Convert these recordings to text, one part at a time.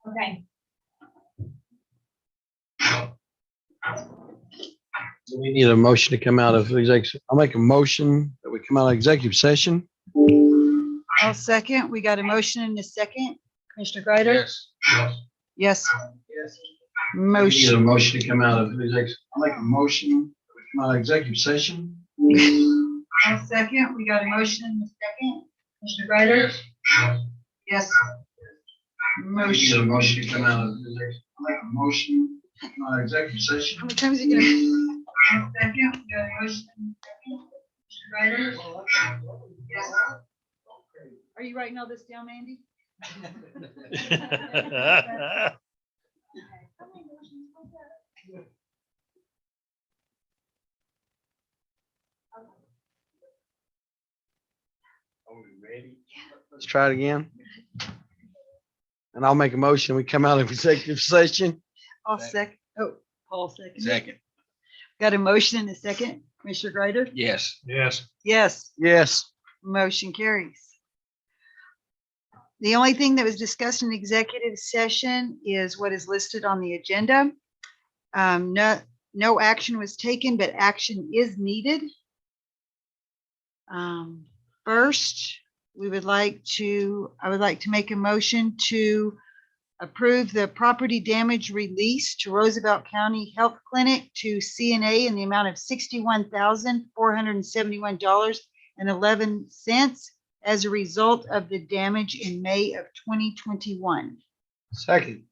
Okay. We need a motion to come out of executive. I'll make a motion that we come out of executive session. I'll second. We got a motion and a second. Commissioner Greider? Yes. Yes. Yes. We need a Motion. motion to come out of executive. I'll make a motion that we come out of executive session. I'll second. We got a motion and a second. Commissioner Greider? Yes. We need a Motion. motion to come out of executive. I'll make a motion to come out of executive session. How many times are you gonna? I'll second. We got a motion and a second. Commissioner Greider? Yes. Are you writing all this down, Andy? Are we ready? Let's try it again. And I'll make a motion. We come out of executive session. I'll second. Oh, Paul second. Second. Got a motion and a second. Commissioner Greider? Yes. Yes. Yes. Yes. Motion carries. The only thing that was discussed in executive session is what is listed on the agenda. No action was taken, but action is needed. First, I would like to make a motion to approve the property damage release to Roosevelt County Health Clinic to CNA in the amount of $61,471.11 as a result of the damage in May of 2021. Second.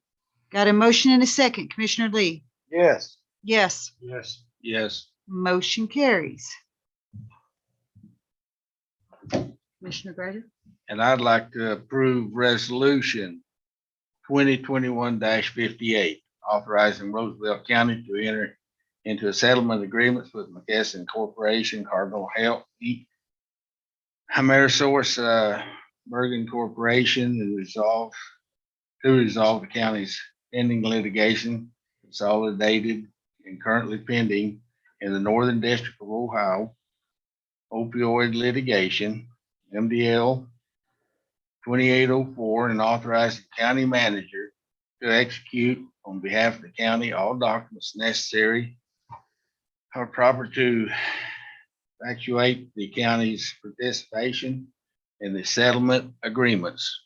Got a motion and a second. Commissioner Lee? Yes. Yes. Yes. Yes. Motion carries. Commissioner Greider? And I'd like to approve resolution 2021-58, authorizing Roosevelt County to enter into a settlement agreements with McKesson Corporation, Cardinal Health, Inc., Amerisource, Bergen Corporation, and resolve the county's pending litigation, consolidated and currently pending in the Northern District of Ohio, opioid litigation, MDL 2804, and authorize the county manager to execute on behalf of the county all documents necessary or proper to effectuate the county's participation in the settlement agreements.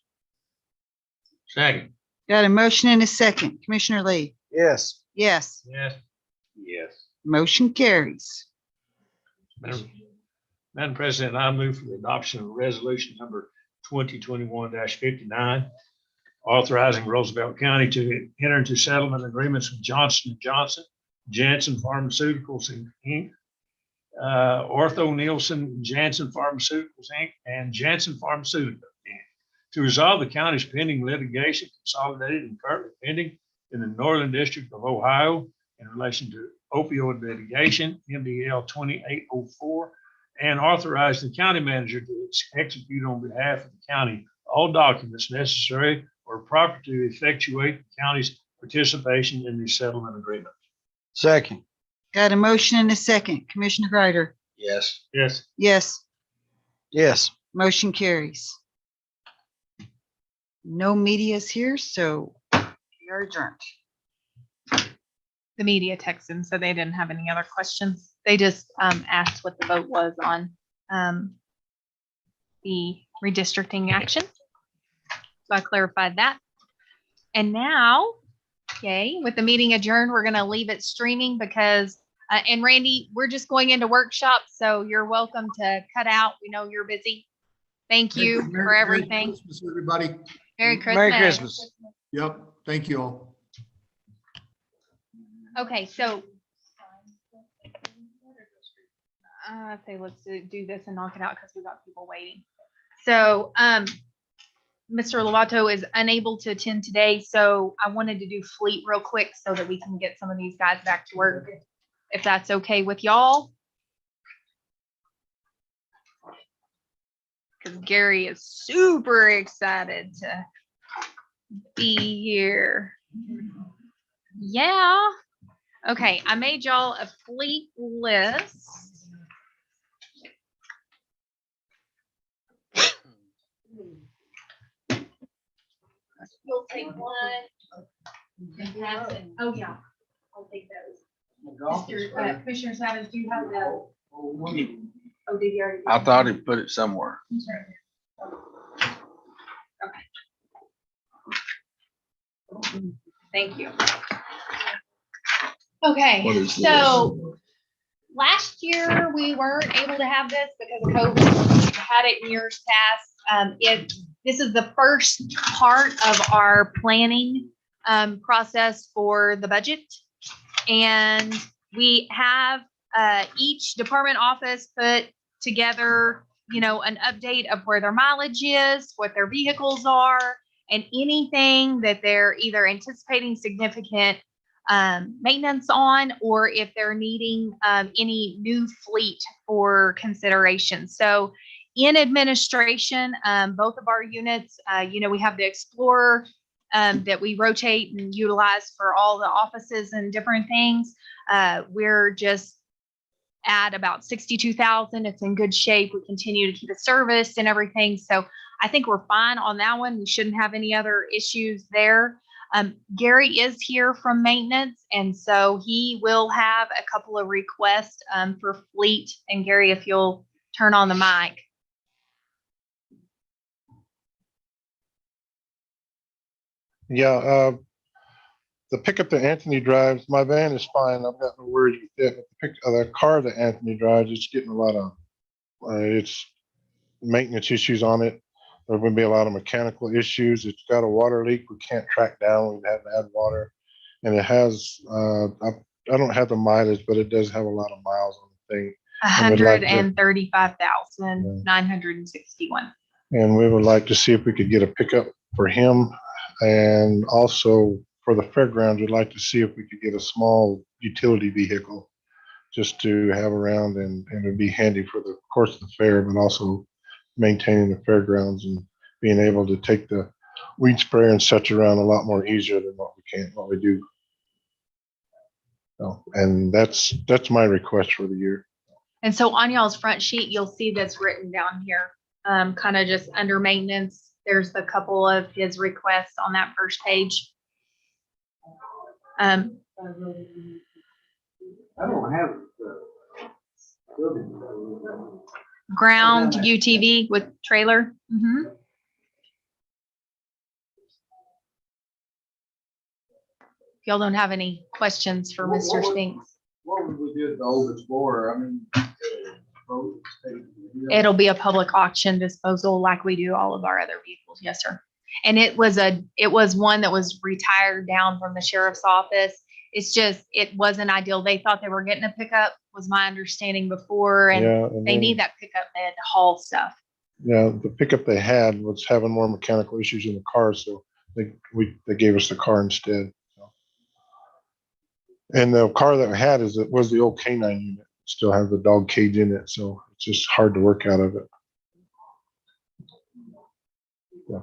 Second. Got a motion and a second. Commissioner Lee? Yes. Yes. Yes. Yes. Motion carries. Madam President, I move for the adoption of resolution number 2021-59, authorizing Roosevelt County to enter into settlement agreements with Johnson & Johnson, Janssen Pharmaceuticals, Inc., Ortho Nielsen, Janssen Pharmaceuticals, Inc., and Janssen Pharmaceuticals, Inc., to resolve the county's pending litigation consolidated and currently pending in the Northern District of Ohio in relation to opioid litigation, MDL 2804, and authorize the county manager to execute on behalf of the county all documents necessary or proper to effectuate the county's participation in the settlement agreement. Second. Got a motion and a second. Commissioner Greider? Yes. Yes. Yes. Yes. Motion carries. No media is here, so we are adjourned. The media texted and said they didn't have any other questions. They just asked what the vote was on the redistricting action. So I clarified that. And now, yay, with the meeting adjourned, we're going to leave it streaming because, and Randy, we're just going into workshop, so you're welcome to cut out. We know you're busy. Thank you for everything. Merry Christmas, everybody. Merry Christmas. Merry Christmas. Yep. Thank you all. Okay, so I say let's do this and knock it out because we got people waiting. So Mr. Lovato is unable to attend today, so I wanted to do fleet real quick so that we can get some of these guys back to work, if that's okay with y'all. Because Gary is super excited to be here. Yeah. Okay, I made y'all a fleet list. You'll take one and pass it. Oh, yeah. I'll take those. Mr. Commissioner Savage, do you have the? Oh, did you already? I thought he put it somewhere. Okay. Thank you. Okay, What is so last year we weren't able to have this because of COVID. We had it in years past. This is the first part of our planning process for the budget. And we have each department office put together, an update of where their mileage is, what their vehicles are, and anything that they're either anticipating significant maintenance on, or if they're needing any new fleet for consideration. So in administration, both of our units, we have the Explorer that we rotate and utilize for all the offices and different things. We're just at about 62,000. It's in good shape. We continue to keep it serviced and everything. So I think we're fine on that one. We shouldn't have any other issues there. Gary is here from maintenance, and so he will have a couple of requests for fleet. And Gary, if you'll turn on the mic. Yeah, the pickup that Anthony drives, my van is fine. I've got no worries with it. The car that Anthony drives, it's getting a lot of, it's maintenance issues on it. There are going to be a lot of mechanical issues. It's got a water leak we can't track down. We've had to add water, and it has. I don't have the mileage, but it does have a lot of miles on the thing. 135,961. And we would like to see if we could get a pickup for him. And also for the fairgrounds, we'd like to see if we could get a small utility vehicle just to have around, and it'd be handy for the course of the fair, but also maintaining the fairgrounds and being able to take the weed sprayer and such around a lot more easier than what we do. So, and that's my request for the year. And so on y'all's front sheet, you'll see this written down here, kind of just under maintenance. There's a couple of his requests on that first page. I don't have Ground UTV with trailer. If y'all don't have any questions for Mr. Spinks, What would we do with the old Explorer? I mean, it'll be a public auction disposal like we do all of our other vehicles. Yes, sir. And it was one that was retired down from the sheriff's office. It's just, it wasn't ideal. They thought they were getting a pickup, was my understanding before, and they need that pickup. They had to haul stuff. Yeah, the pickup they had was having more mechanical issues in the car, so they gave us the car instead. So. And the car that we had was the old K9 unit. Still has the dog cage in it, so it's just hard to work out of it. Yeah.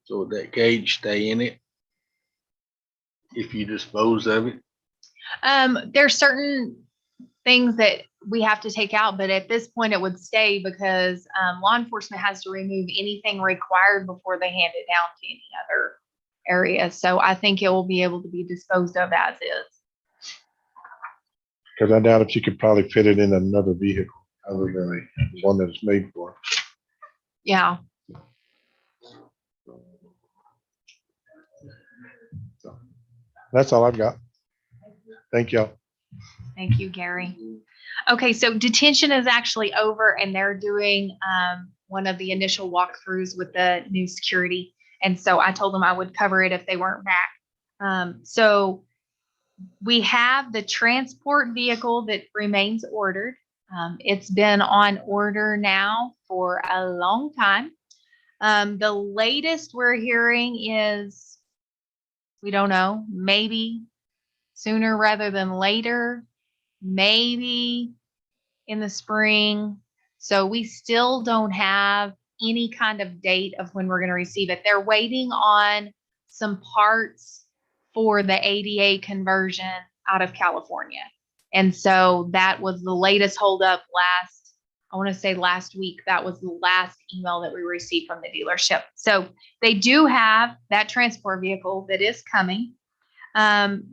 So would that cage stay in it if you dispose of it? There's certain things that we have to take out, but at this point it would stay because law enforcement has to remove anything required before they hand it down to any other area. So I think it will be able to be disposed of as is. Because I doubt if you could probably fit it in another vehicle other than one that it's made for. Yeah. So that's all I've got. Thank y'all. Thank you, Gary. Okay, so detention is actually over, and they're doing one of the initial walkthroughs with the new security. And so I told them I would cover it if they weren't back. So we have the transport vehicle that remains ordered. It's been on order now for a long time. The latest we're hearing is, we don't know, maybe sooner rather than later, maybe in the spring. So we still don't have any kind of date of when we're going to receive it. They're waiting on some parts for the ADA conversion out of California. And so that was the latest holdup I want to say last week. That was the last email that we received from the dealership. So they do have that transport vehicle that is coming. On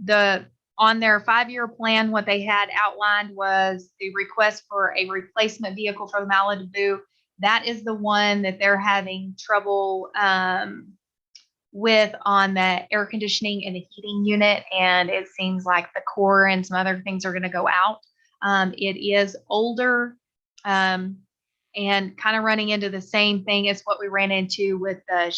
their 5-year plan, what they had outlined was the request for a replacement vehicle for the Malibu. That is the one that they're having trouble with on the air conditioning and the heating unit. And it seems like the core and some other things are going to go out. It is older and kind of running into the same thing as what we ran into with the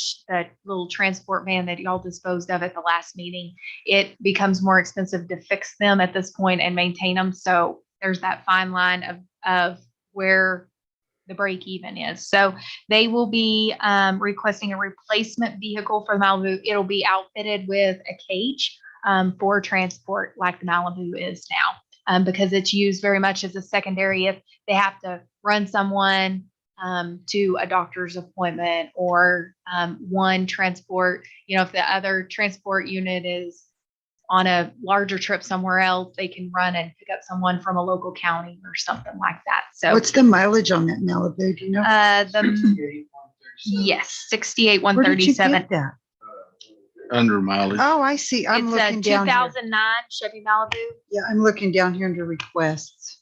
little transport van that y'all disposed of at the last meeting. It becomes more expensive to fix them at this point and maintain them. So there's that fine line of where the break even is. So they will be requesting a replacement vehicle for the Malibu. It'll be outfitted with a cage for transport like the Malibu is now, because it's used very much as a secondary if they have to run someone to a doctor's appointment or one transport, if the other transport unit is on a larger trip somewhere else, they can run and pick up someone from a local county or something like that. So What's the mileage on that Malibu? Do you know? Yes, 68, Where did you 137. get that? Under mileage. Oh, I see. I'm It's a looking down here. 2009 Chevy Malibu. Yeah, I'm looking down here under requests.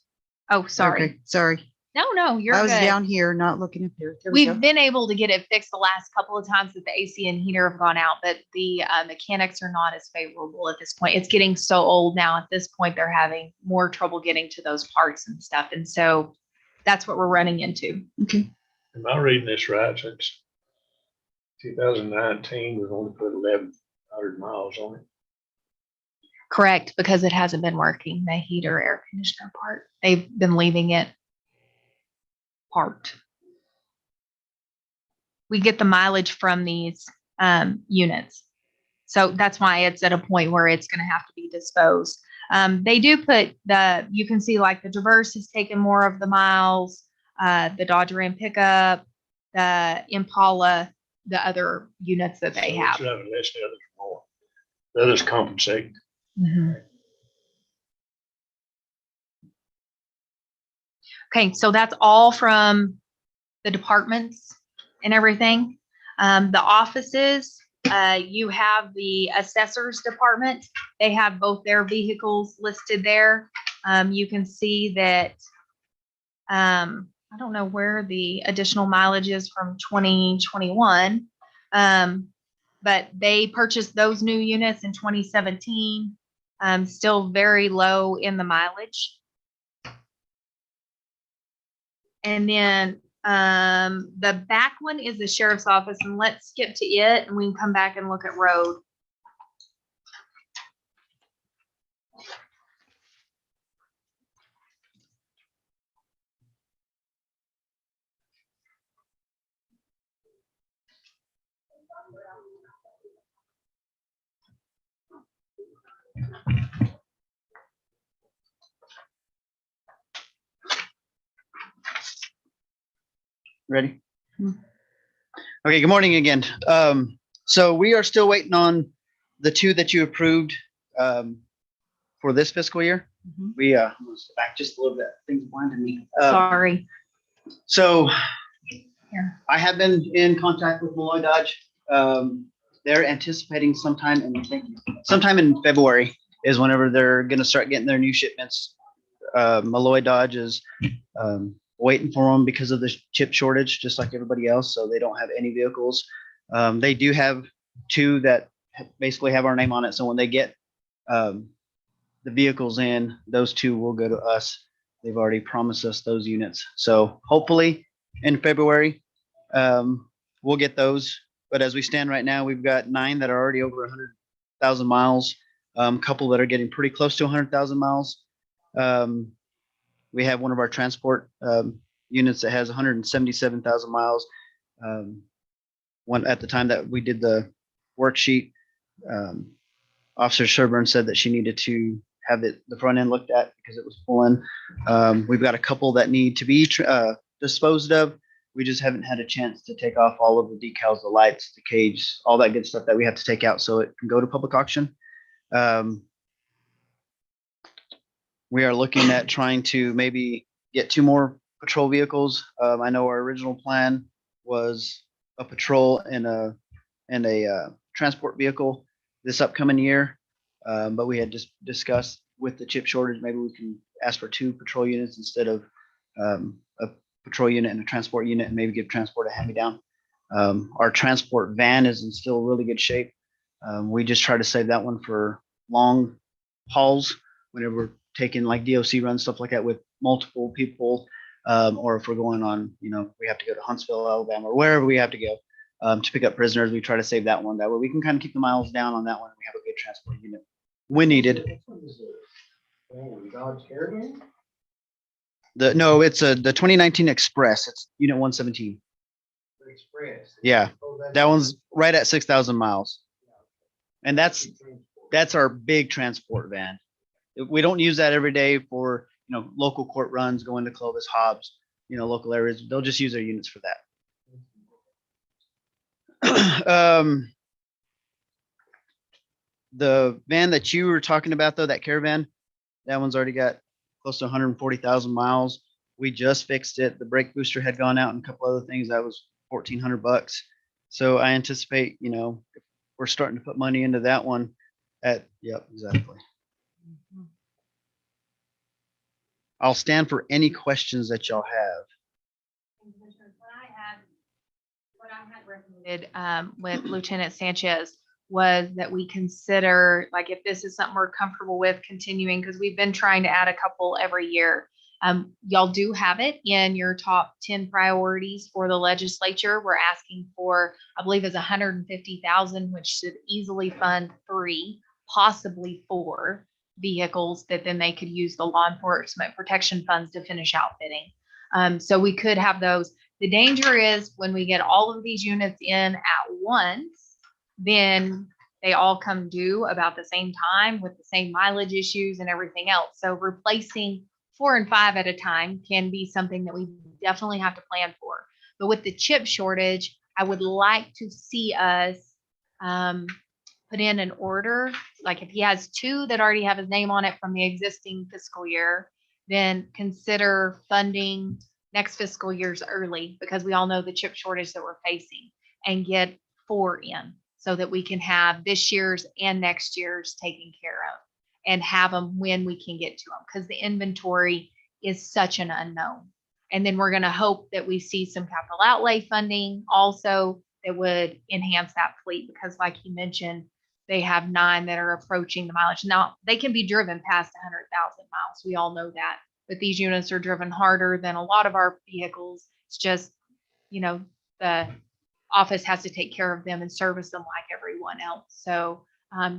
Oh, sorry. Okay, sorry. No, you're I was good. down here, not looking up there. There we go. We've been able to get it fixed the last couple of times that the AC and heater have gone out, but the mechanics are not as favorable at this point. It's getting so old now. At this point, they're having more trouble getting to those parts and stuff. And so that's what we're running into. Okay. Am I reading this right? Since 2019, we've only put 1,100 miles on it. Correct, because it hasn't been working, the heater air conditioner part. They've been leaving it parked. We get the mileage from these units. So that's why it's at a point where it's going to have to be disposed. They do put you can see like the Traverse has taken more of the miles, the Dodge Ram pickup, the Impala, the other units that they So have. it's not unless the others are more. The others compensate. Mhm. Okay, so that's all from the departments and everything. The offices, you have the assessors department. They have both their vehicles listed there. You can see that, I don't know where the additional mileage is from 2021. But they purchased those new units in 2017. Still very low in the mileage. And then the back one is the sheriff's office, and let's skip to it and we can come back and look at road. Ready? Okay, good morning again. So we are still waiting on the two that you approved for this fiscal year. Mhm. We let's back just a little bit. Things blinded me. Sorry. So Here. I have been in contact with Malloy Dodge. They're anticipating sometime in February is whenever they're going to start getting their new shipments. Malloy Dodge is waiting for them because of the chip shortage, just like everybody else. So they don't have any vehicles. They do have two that basically have our name on it. So when they get the vehicles in, those two will go to us. They've already promised us those units. So hopefully in February, we'll get those. But as we stand right now, we've got 9 that are already over 100,000 miles, a couple that are getting pretty close to 100,000 miles. We have one of our transport units that has 177,000 miles. one at the time that we did the worksheet, Officer Sherburne said that she needed to have the front end looked at because it was pulling. We've got a couple that need to be disposed of. We just haven't had a chance to take off all of the decals, the lights, the cage, all that good stuff that we have to take out so it can go to public auction. We are looking at trying to maybe get 2 more patrol vehicles. I know our original plan was a patrol and a transport vehicle this upcoming year. But we had just discussed with the chip shortage, maybe we can ask for 2 patrol units instead of a patrol unit and a transport unit, and maybe give transport a hand-me-down. Our transport van is in still really good shape. We just try to save that one for long hauls whenever we're taking like DOC runs, stuff like that with multiple people, or if we're going on, we have to go to Huntsville, Alabama, or wherever we have to go to pick up prisoners. We try to save that one. That way we can kind of keep the miles down on that one. We have a good transport unit when needed. No, it's the 2019 Express. It's unit 117. Yeah, that one's right at 6,000 miles. And that's our big transport van. We don't use that every day for, local court runs, going to Clovis, Hobbs, local areas. They'll just use their units for that. The van that you were talking about, though, that Caravan, that one's already got close to 140,000 miles. We just fixed it. The brake booster had gone out and a couple other things. That was $1,400. So I anticipate, if we're starting to put money into that one yep, exactly. I'll stand for any questions that y'all have. What I had recommended with Lieutenant Sanchez was that we consider, like, if this is something we're comfortable with continuing, because we've been trying to add a couple every year. Y'all do have it in your top 10 priorities for the legislature. We're asking for, I believe it's 150,000, which should easily fund 3, possibly 4 vehicles that then they could use the law enforcement protection funds to finish outfitting. So we could have those. The danger is when we get all of these units in at once, then they all come due about the same time with the same mileage issues and everything else. So replacing 4 and 5 at a time can be something that we definitely have to plan for. But with the chip shortage, I would like to see us put in an order. Like if he has 2 that already have his name on it from the existing fiscal year, then consider funding next fiscal year's early, because we all know the chip shortage that we're facing, and get 4 in so that we can have this year's and next year's taken care of and have them when we can get to them, because the inventory is such an unknown. And then we're going to hope that we see some capital outlay funding also that would enhance that fleet, because like you mentioned, they have 9 that are approaching the mileage. Now they can be driven past 100,000 miles. We all know that, but these units are driven harder than a lot of our vehicles. It's just, the office has to take care of them and service them like everyone else. So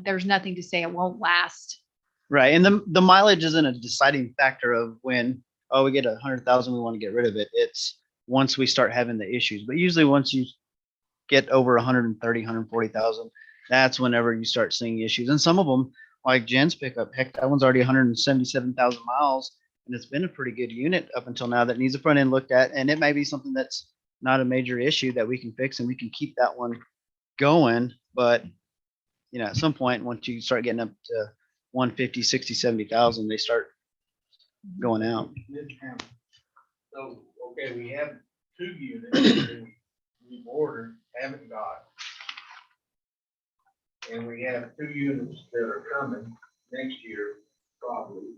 there's nothing to say it won't last. Right. And the mileage isn't a deciding factor of when, we get 100,000, we want to get rid of it. It's once we start having the issues. But usually once you get over 130, 140,000, that's whenever you start seeing issues. And some of them, like Jen's pickup, heck, that one's already 177,000 miles. And it's been a pretty good unit up until now that needs a front end looked at. And it may be something that's not a major issue that we can fix, and we can keep that one going. But, at some point, once you start getting up to 150, 60, 70,000, they start going out. So, okay, we have 2 units that we've ordered, haven't got. And we have 2 units that are coming next year, probably.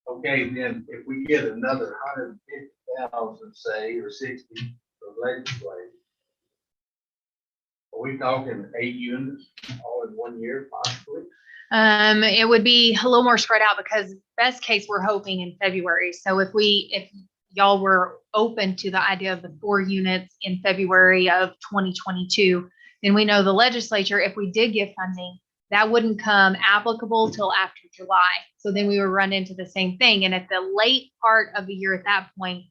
Okay, then if we get another 150,000, say, or 60 of legislative, are we talking 8 units all in 1 year, possibly? It would be a little more spread out, because best case we're hoping in February. So if y'all were open to the idea of the 4 units in February of 2022, then we know the legislature, if we did get funding, that wouldn't come applicable till after July. So then we would run into the same thing. And at the late part of the year at that point,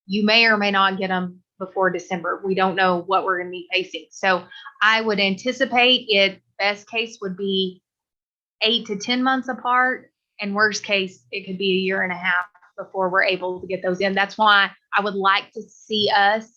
you may or may not get them before December. We don't know what we're going to be facing. So I would anticipate it, best case would be 8 to 10 months apart. And worst case, it could be a year and a half before we're able to get those in. That's why I would like to see us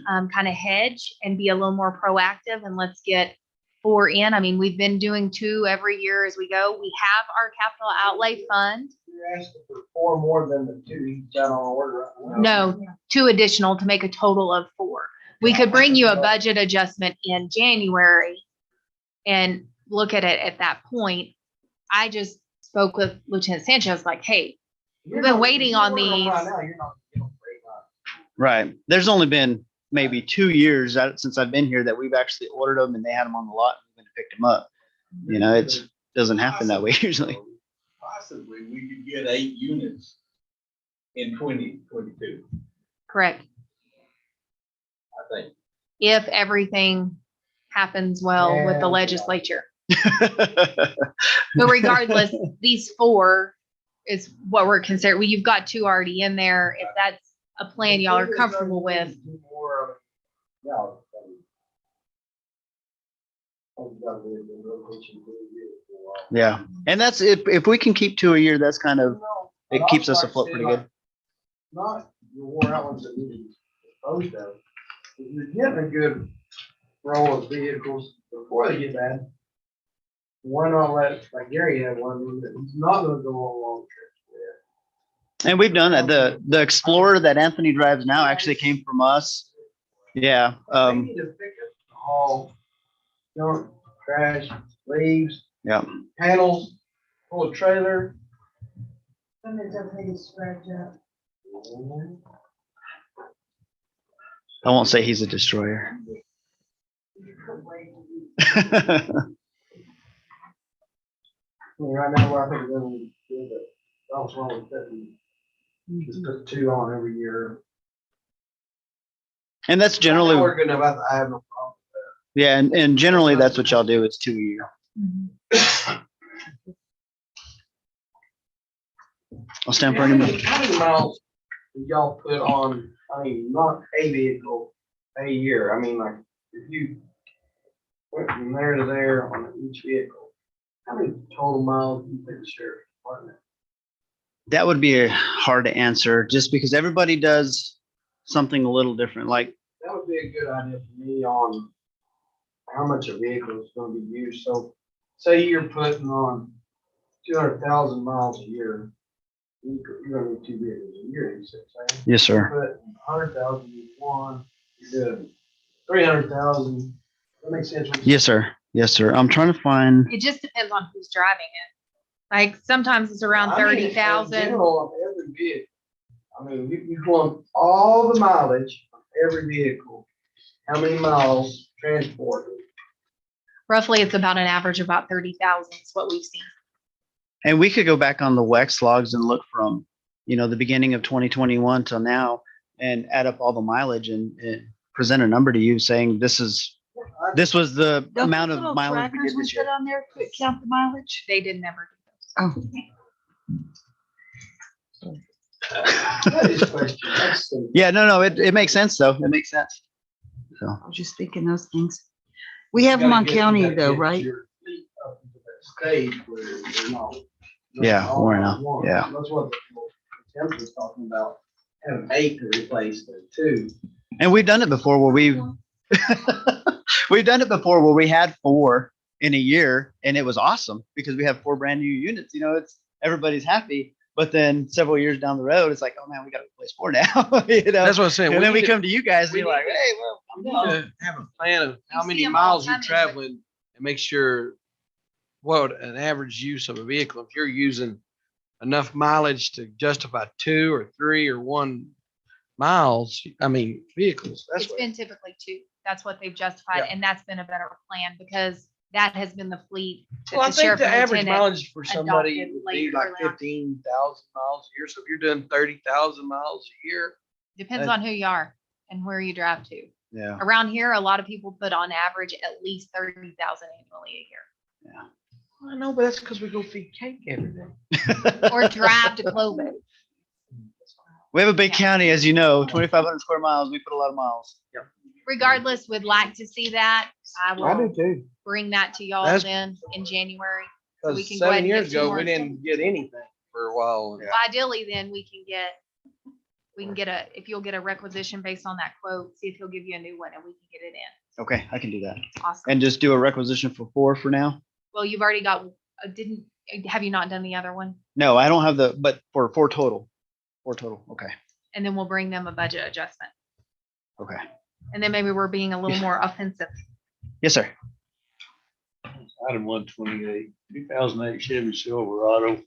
kind of hedge and be a little more proactive, and let's get 4 in. I mean, we've been doing 2 every year as we go. We have our capital outlay fund. You're asking for 4 more than the 2 he's got on order right now. No, 2 additional to make a total of 4. We could bring you a budget adjustment in January and look at it at that point. I just spoke with Lieutenant Sanchez, like, hey, we've been waiting on these. Right now, you're not getting them very much. Right. There's only been maybe 2 years since I've been here that we've actually ordered them and they had them on the lot and we went and picked them up. You know, it doesn't happen that way usually. Possibly, we could get 8 units in 2022, Correct. I think. If everything happens well with the legislature. But regardless, these 4 is what we're considering. Well, you've got 2 already in there. If that's a plan y'all are comfortable with. Yeah. And that's if we can keep 2 a year, that's kind of, it keeps us afloat pretty good. Not the wore out ones that need to be disposed of. If you're getting a good row of vehicles before they get bad, why not let, like Gary had one, that he's not gonna go on long trips with. And we've done that. The Explorer that Anthony drives now actually came from us. Yeah. They need to pick up all junk, trash, leaves, Yeah. panels, pull a trailer. Sometimes everything is scratched out. I won't say he's a destroyer. I mean, right now, I think we're gonna do that. That was wrong with that. Just put 2 on every year. And that's generally, We're good enough. I have no problem. yeah. And generally that's what y'all do. It's 2 a year. I'll stand for any more. How many miles do y'all put on, I mean, not a vehicle, a year? I mean, like, if you went from there to there on each vehicle, how many total miles do you think the sheriff's department? That would be hard to answer just because everybody does something a little different. Like, That would be a good idea for me on how much a vehicle is gonna be used. So say you're putting on 200,000 miles a year. You're gonna need 2 vehicles a year, you said, right? yes, sir. Put 100,000 in one, you're good. 300,000, that makes sense. Yes, sir. Yes, sir. I'm trying to find, It just depends on who's driving it. Like sometimes it's around I mean, in 30,000. general, of every vehicle. I mean, you want all the mileage of every vehicle, how many miles transported. Roughly, it's about an average of about 30,000 is what we've seen. and we could go back on the WEX logs and look from, the beginning of 2021 till now and add up all the mileage and present a number to you saying this was the Don't amount the of little mileage we trackers did we this year. put on there could count the mileage? They did never. Oh, That is a question. That's the- Yeah, no, it makes sense though. It makes sense. So, I was just thinking those things. We have them on county though, right? Your fleet up into that stage where they're not. Yeah, all worn at out. once. Yeah. That's what the temp was talking about, having 8 to replace the 2. and we've done it before where we've done it before where we had 4 in a year and it was awesome because we have 4 brand new units. It's everybody's happy. But then several years down the road, it's like, oh man, we got to replace 4 now. That's what I'm saying. And then we need come to you guys and we you're like, need hey, well, I'm done. to have a plan of how You many see 'em all miles the you're time, traveling and make sure what an average use of a vehicle, if you're using enough mileage to justify 2 or 3 or 1 miles, vehicles, that's It's what. been typically 2. That's what they've justified, Yeah. and that's been a better plan because that has been the fleet. that Well, I the think sheriff the and average lieutenant mileage for somebody adopted would be later like early on. 15,000 miles a year. So if you're doing 30,000 miles a year, Depends on who you are and where you drive to. Yeah. Around here, a lot of people put on average at least 30,000 annually a year, I know, but that's because we go feed cake every day. or drive to Clovis. We have a big Yeah. county, as you know, 2,500 square miles. We put a lot of miles. Regardless, would like to see that. I I do will too. bring that to y'all That's- then in January. So we Cause can go ahead 7 and years get two ago, more. we didn't get anything for a while. Well, ideally, then we can get if you'll get a requisition based on that quote, see if he'll give you a new one and we can get it in. Okay, I can do that. Awesome. And just do a requisition for 4 for now. Well, you've already got, have you not done the other one? No, I don't have but for 4 total. 4 total. Okay. And then we'll bring them a budget adjustment. Okay. And then maybe we're being a little more offensive. Yes, sir. Item 128, 2008 Chevy Silverado,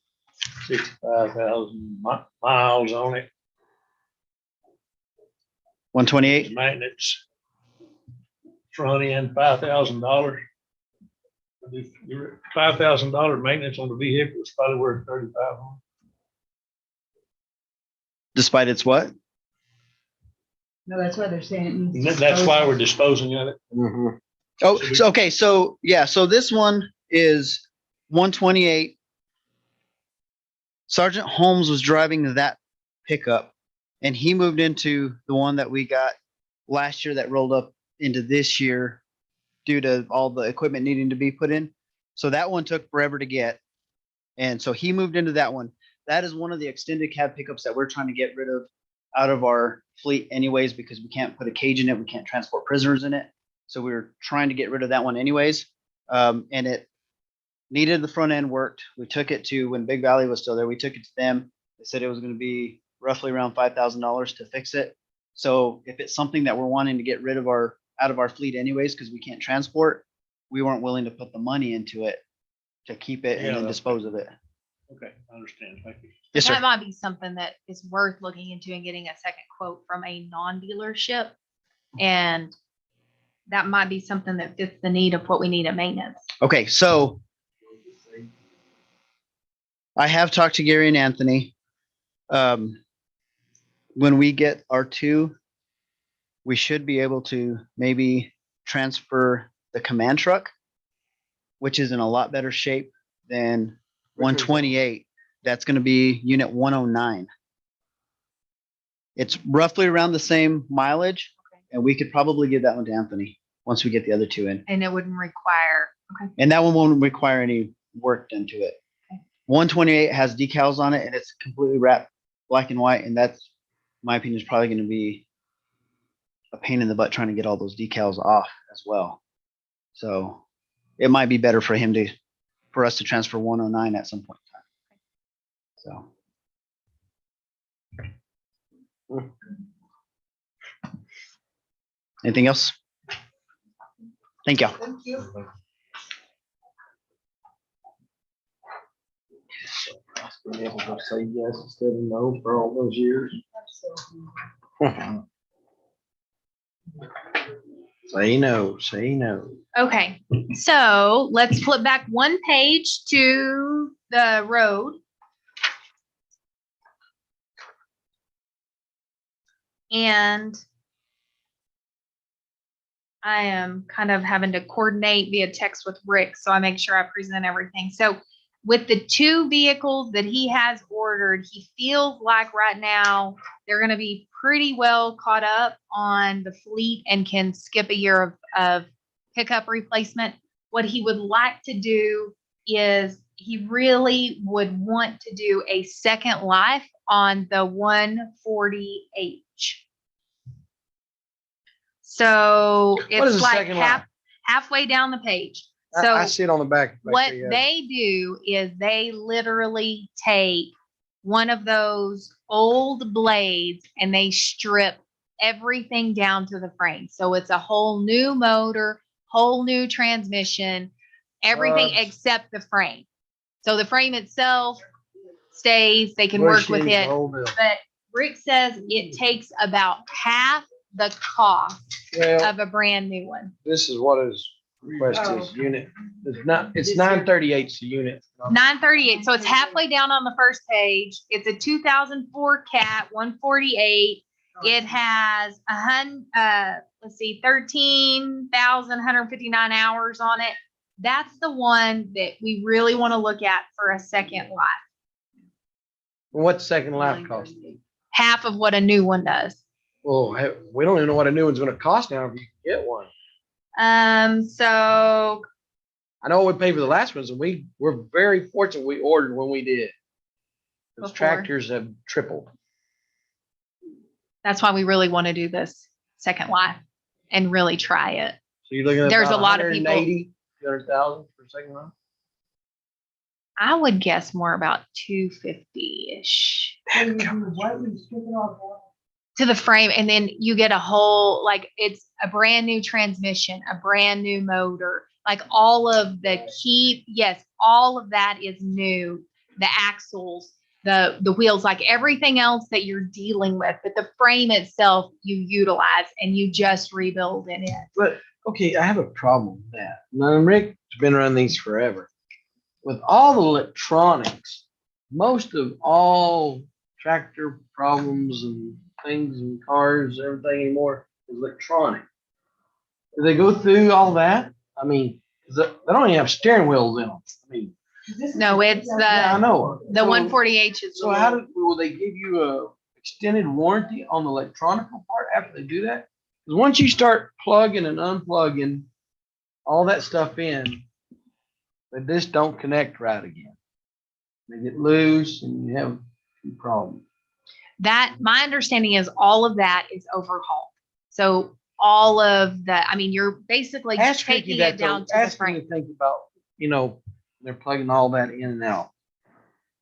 65,000 miles on it. 128. Maintenance. Front end, $5,000. $5,000 maintenance on the vehicle is probably worth 3,500. Despite its what? No, that's why they're saying it needs. And that's why we're disposing of it. Mhm. Oh, So we- so okay, so yeah, so this one is 128. Sergeant Holmes was driving that pickup and he moved into the one that we got last year that rolled up into this year due to all the equipment needing to be put in. So that one took forever to get. And so he moved into that one. That is one of the extended cab pickups that we're trying to get rid of out of our fleet anyways, because we can't put a cage in it. We can't transport prisoners in it. So we were trying to get rid of that one anyways. And it needed the front end worked. We took it to, when Big Valley was still there, we took it to them. They said it was going to be roughly around $5,000 to fix it. So if it's something that we're wanting to get rid of out of our fleet anyways, because we can't transport, we weren't willing to put the money into it to keep it and Yeah, then that's- dispose of it. Okay, I understand. Thank you. Yes, That sir. might be something that is worth looking into and getting a second quote from a non-dealership. And that might be something that fits the need of what we need at maintenance. Okay, so I have talked to Gary and Anthony. When we get our 2, we should be able to maybe transfer the command truck, which is in a lot better shape than 128. That's going to be unit 109. It's roughly around the same mileage, and we could probably give that one to Anthony once we get the other 2 in. And it wouldn't require, okay, And that one won't require any work done to it. Okay. 128 has decals on it and it's completely wrapped black and white. And that's, in my opinion, is probably going to be a pain in the butt trying to get all those decals off as well. So it might be better for for us to transfer 109 at some point in time. So. Anything else? Thank you. Thank you. Being able to say yes instead of no for all those years. Say no, say no. okay. So let's flip back one page to the road. And I am kind of having to coordinate via text with Rick, so I make sure I present everything. So with the 2 vehicles that he has ordered, he feels like right now they're going to be pretty well caught up on the fleet and can skip a year of pickup replacement. What he would like to do is he really would want to do a second life on the 140H. So What is it's a like second life? halfway down the page. I So see it on the back. what they do is they literally take one of those old blades and they strip everything down to the frame. So it's a whole new motor, whole new transmission, everything except the frame. So the frame itself stays, they can work with it. But Rick says it takes about half the cost Well, of a brand new one. this is what his request is, unit. It's 938's the unit. 938. So it's halfway down on the first page. It's a 2004 Cat 148. It has 13,159 hours on it. That's the one that we really want to look at for a second life. What's second life cost? half of what a new one does. Well, we don't even know what a new one's gonna cost now if you can get one. So I know we paid for the last ones and we're very fortunate we ordered when we did. Those Before. tractors have tripled. that's why we really want to do this Second Life and really try it. So you're looking at There's about a lot of people- 180, 200,000 for a second one? I would guess more about 250-ish to the frame. And then you get a whole, like, it's a brand new transmission, a brand new motor, like all of the key. Yes, all of that is new. The axles, the wheels, like everything else that you're dealing with, but the frame itself you utilize and you just rebuild in it. But, okay, I have a problem with that. Now, Rick's been running these forever. With all the electronics, most of all tractor problems and things and cars, everything anymore is electronic. Do they go through all that? I mean, 'cause they don't even have steering wheels in them. I mean, No, it's yeah, I the know. the So- 140H is. So will they give you a extended warranty on the electronic part after they do that? Because once you start plugging and unplugging all that stuff in, they just don't connect right again. They get loose and you have a problem. That, my understanding is all of that is overhauled. So all of the, I mean, you're basically Ask Ricky taking that it down though. to the Ask him frame. to think about, they're plugging all that in and out.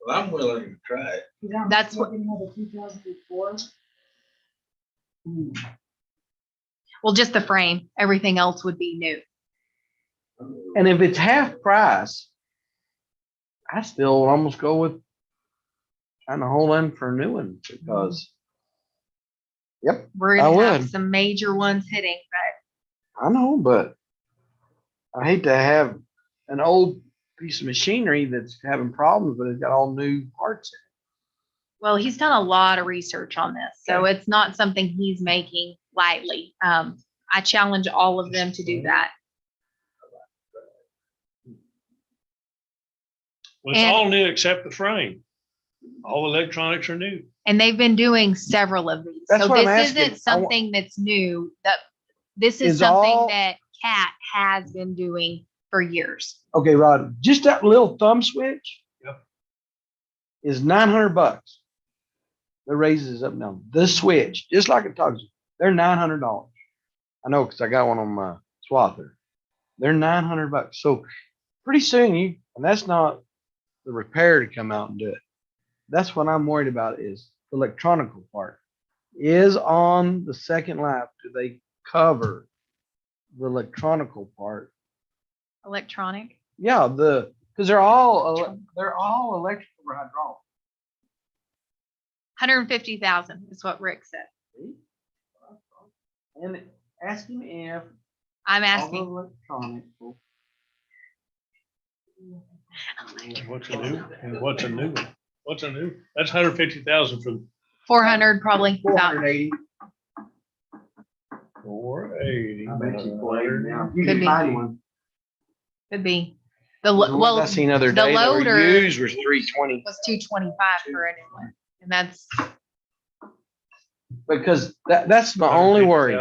Well, I'm willing to try it. That's what, well, just the frame, everything else would be new. And if it's half price, I still would almost go with trying to hold in for a new one because, yep, We're I gonna have would. some major ones hitting, but I know, but I hate to have an old piece of machinery that's having problems, but it's got all new parts in well, he's done a lot of research on this, so it's not something he's making lightly. I challenge all of them to do that. Well, it's all new except the frame. All electronics are new. And they've been doing several of these. That's So what I'm this asking. isn't something that's new. This is Is something all- that Cat has been doing for years. it. Okay, Rod, just that little thumb switch. Yep. Is $900. That raises up now. The switch, just like it talks, they're $900. I know because I got one on my swather. They're $900. So pretty soon and that's not the repair to come out and do it. That's what I'm worried about is the electronical part. Is on the Second Life, do they cover the electronical part? Electronic. Yeah, because they're all electrical or hydraulic. 150,000 is what Rick said. And ask him if I'm all the asking. electronic. What's a new? And what's a new one? What's a new? That's 150,000 for 400 probably. about. 480. 480. I bet you 480 now. You Could can be. find one. Could be. The ones Well, I seen the other the day that were loader used was 320. was 225 for a new one. And that's, Because that's my only worry.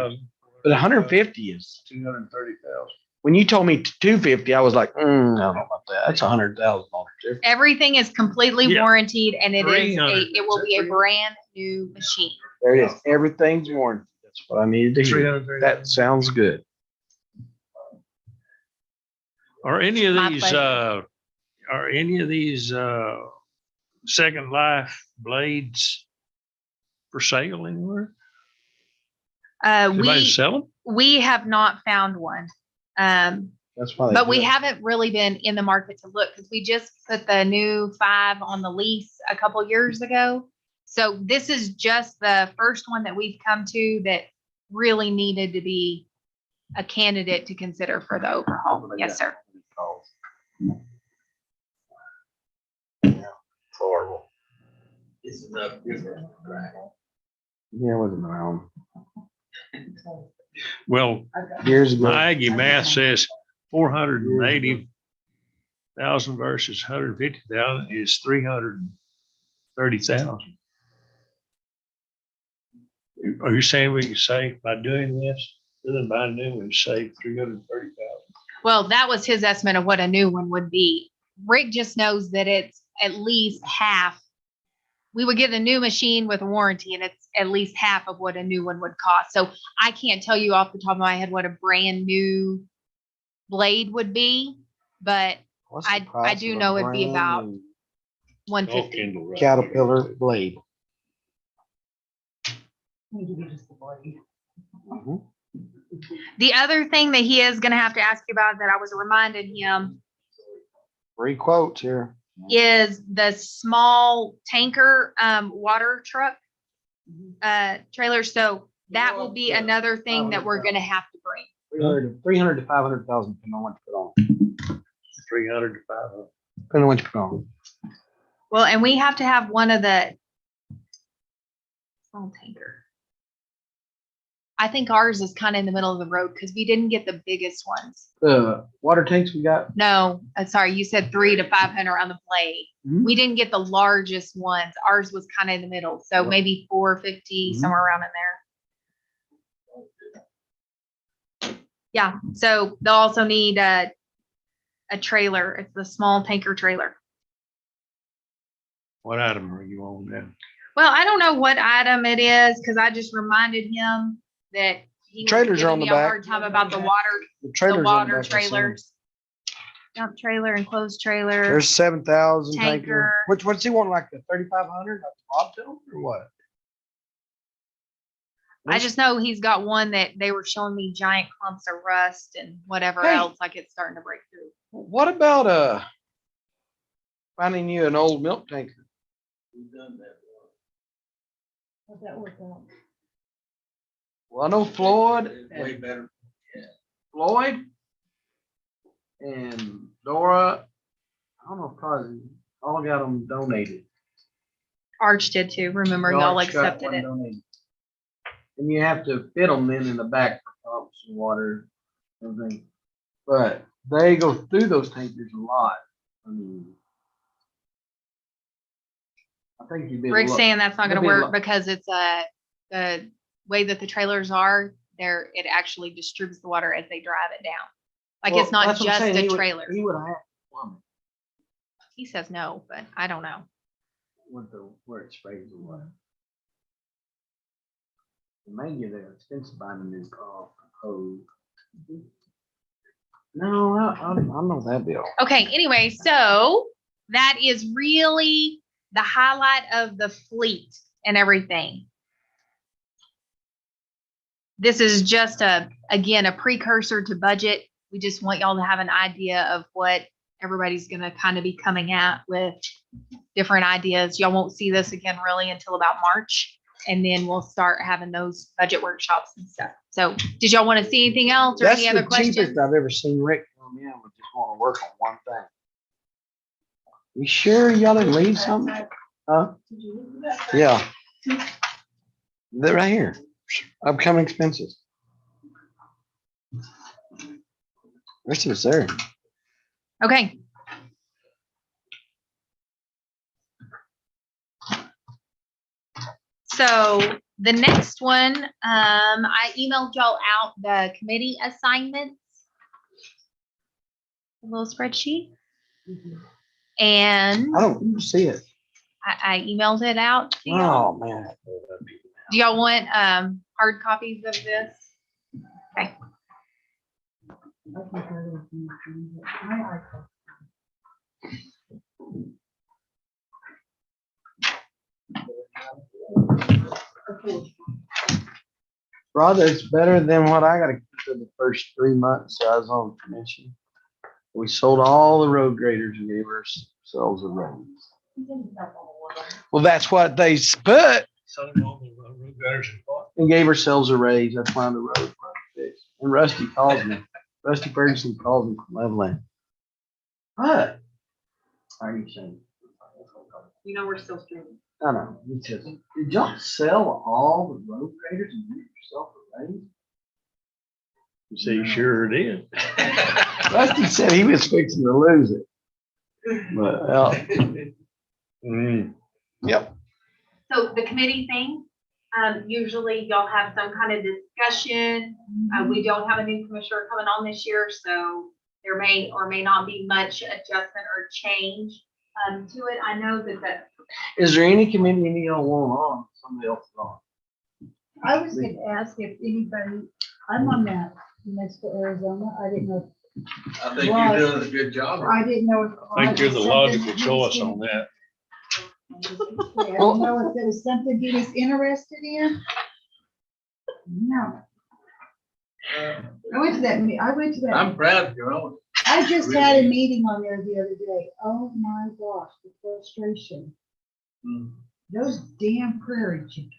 But 150 is, 230,000. when you told me 250, I was like, I don't know about that. That's $100,000 difference. everything is completely Yeah. warranted and it is 300. it will be a Is that brand new machine. There it is. Everything's warranted. That's what I needed to hear. 330,000. That sounds good. Are any of My these, pleasure. Second Life blades for sale anywhere? Somebody We sell them? we have not found one. That's why. they But do we it. haven't really been in the market to look because we just put the new 5 on the lease a couple years ago. So this is just the first one that we've come to that really needed to be a candidate to consider for the overhaul. Yes, sir. Horrible. It's enough different. Yeah, it wasn't around Well, years ago. my Aggie math says 480,000 versus 150,000 is 330,000. Are you saying we can save by doing this, other than buying new ones, save 330,000? Well, that was his estimate of what a new one would be. Rick just knows that it's at least half. We would get a new machine with a warranty and it's at least half of what a new one would cost. So I can't tell you off the top of my head what a brand new blade would be, but I do know it'd be about All 150. Kendall, right? Caterpillar blade. The other thing that he is gonna have to ask you about that I was reminded him Free quotes here. is the small tanker water truck trailer. So that will be another thing that we're gonna have to bring. 300 to 500,000, depending on what you put on. 300 to 500. Depending on what you put on. Well, and we have to have one of the small tanker. I think ours is kind of in the middle of the road because we didn't get the biggest ones. The water tanks we got, No, sorry, you said 300 to 500 on the blade. Mhm. We didn't get the largest ones. Ours was kind of in the middle, so Yeah. maybe 450, Mhm. somewhere around in there. Yeah, so they'll also need a trailer. It's the small tanker trailer. What item are you on now? Well, I don't know what item it is because I just reminded him that he was Trailers are giving on the me a back. hard time about the water, the trailers. the on water back, I assume. trailers. Dump trailer, enclosed trailer. There's 7,000 Tanker. tanker. What's he want, like the 3,500, like the Bobtail or what? I just know he's got one that they were showing me giant clumps of rust and whatever Hey. else, like it's starting to break through. What about finding you an old milk tanker? We've done that. Well, I know Floyd. Way better. Floyd and Dora. I don't know if cousin all got them donated. Arch did too. Remember, y'all Arch got accepted one it. donated. And you have to fit them in the back for pumps and water and everything. But they go through those tankers a lot. I mean, I think you'd be. Rick's saying that's not gonna There'll be a work lot- because it's the way that the trailers are, it actually distributes the water as they drive it down. Like it's not That's what I'm just saying. a He would- trailer. He would have plumbing He says no, but I don't know. with where it sprays the water. Maybe they're expensive buying a new hose. No, I know that deal. Okay, anyway, so that is really the highlight of the fleet and everything. This is just again, a precursor to budget. We just want y'all to have an idea of what everybody's gonna kind of be coming at with different ideas. Y'all won't see this again really until about March. And then we'll start having those budget workshops and stuff. So did y'all want to see anything else or That's any other the questions? cheapest I've ever seen Rick come in with just want to work on one thing. You sure y'all didn't leave something? Huh? Yeah. They're right here. Upcoming expenses. Rest of it's there. Okay. So the next one, I emailed y'all out the committee assignments. A little spreadsheet. And I don't see it. I emailed it out to y'all. Oh, man. Do y'all want hard copies of this? Okay. Brother, it's better than what I gotta for the first 3 months I was on commission. We sold all the road graders and gave ourselves a raise. Well, that's what they put So all the road gutters and what? and gave ourselves a raise. That's why the road was fixed. And Rusty calls me. Rusty Ferguson calls me from Leveland. What? Are you saying? You know we're still streaming. I know. He says, did y'all sell all the road graders and give yourself a raise? You say you sure did. Rusty said he was fixing to lose it. But, well, Mm. yep. So the committee thing, Usually y'all have some kind of discussion. We don't have a new commissioner coming on this year, so there may or may not be much adjustment or change to it. I know that Is there any committee any of y'all want on, somebody else is on? I was gonna ask if anybody, I'm on that UNESCO Arizona, I didn't know, I think you're doing a good job. I didn't know if. I think you're the logical choice on that. I don't know if there was something he was interested in. No. I went to that, I'm proud you're on. I just had a meeting on there the other day. Oh my gosh, the frustration. Those damn prairie chickens.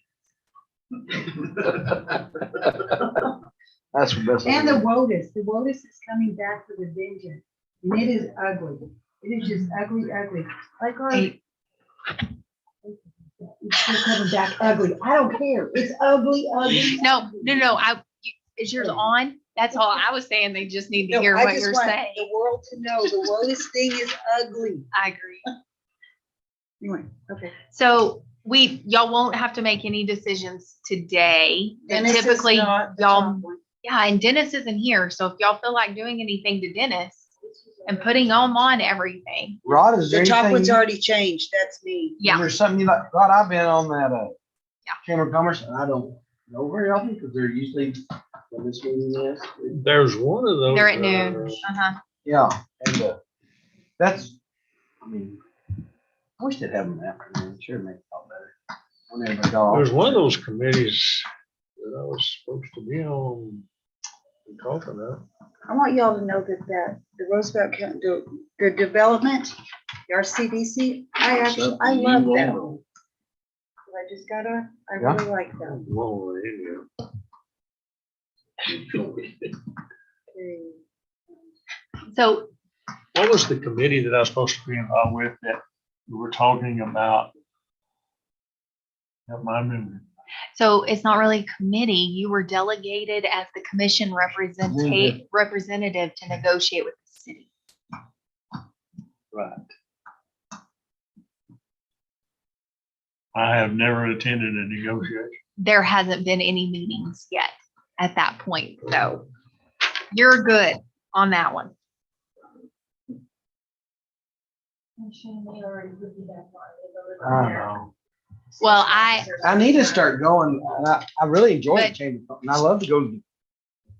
That's the best. And the WOTUS is coming back with a vengeance. And it is ugly. It is just ugly, ugly. Like our. It's still coming back ugly. I don't care. It's ugly, ugly. no. Is yours on? That's all I was saying. They just need to No, hear I what just you're want saying. the world to know the WOTUS thing is ugly. I agree. Anyway, okay. So y'all won't have to make any decisions today. But Dennis is typically not the y'all, top one. yeah, and Dennis isn't here. So if y'all feel like doing anything to Dennis and putting him on everything, Rod, is there The top anything, one's is already changed. That's me. yeah. there something you like, Rod, I've been on that, Yeah. Chamber of Commerce, and I don't know very often, because they're usually, when this meeting is. There's one of those. They're at noon. Uh-huh. Yeah, and, that's, I mean, I wish they'd have them afternoon, sure make it all better. When everybody got off. There's one of those committees that I was supposed to be on and talking about. I want y'all to know that the Roosevelt County, the development, the RCDC, I love that. I just gotta, I Yeah. really like that. Whoa, yeah. So What was the committee that I was supposed to be involved with that we were talking about? Help my memory. So it's not really a committee. You were delegated as the commission representative to negotiate with the city. Right. I have never attended a negotiation. There hasn't been any meetings yet at that point, so you're good on that one. Well, I need to start going, and I really enjoy the But- chamber, and I love to go to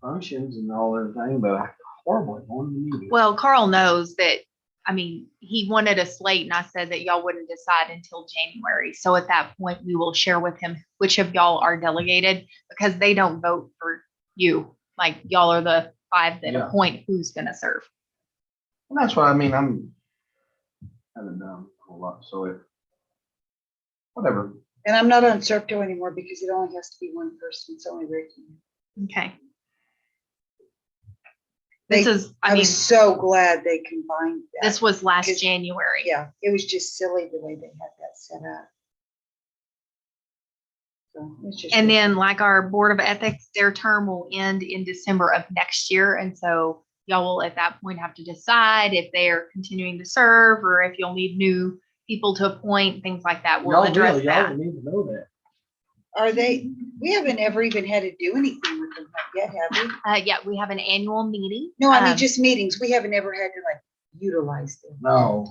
functions and all everything, but I horrible at going to meetings. Well, Carl knows that, I mean, he wanted a slate and I said that y'all wouldn't decide until January. So at that point, we will share with him which of y'all are delegated because they don't vote for you. Like y'all are the 5 that Yeah. appoint who's gonna serve. And that's what I mean, haven't done a lot, so whatever. And I'm not on Serpto anymore because it only has to be one person. It's only Ricky. Okay. They- This is, I I mean, was so glad they combined that. this was last Because- January. Yeah, it was just silly the way they had that set up. So it's just. And then like our Board of Ethics, their term will end in December of next year. And so y'all will at that point have to decide if they are continuing to serve or if you'll need new people to appoint, things like that. We'll Y'all address really, y'all that. need to know that. Are they, we haven't ever even had to do anything with them yet, have we? Yeah, we have an annual meeting. No, I mean, Um, just meetings. We haven't ever had to like utilize them. No.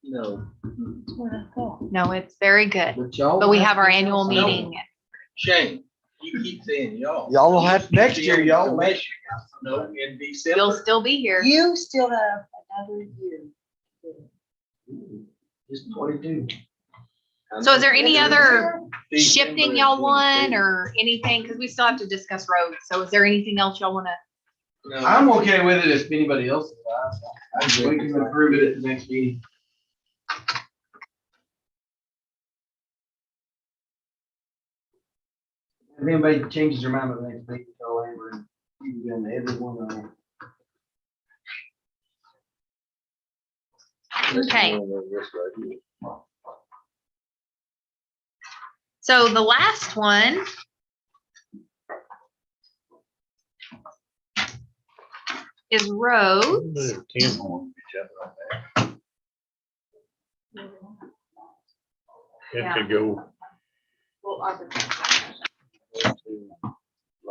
No. That's what I thought. No, it's very good. Y'all But we will have our to annual tell us. meeting. Shane, you keep saying y'all. Y'all will have, next year, y'all, make Commission, no, in You'll December. still be here. You still have another year. just 22. So is there any other December shifting y'all want 22. or anything? Because we still have to discuss roads. So is there anything else y'all want to? No. I'm okay with it if anybody else is. We can approve it at the next meeting. If anybody changes their mind, the next week, tell Amber, and you can get everyone on. Okay. So the last one is roads. 10 more, each other on that. Have to go. Well,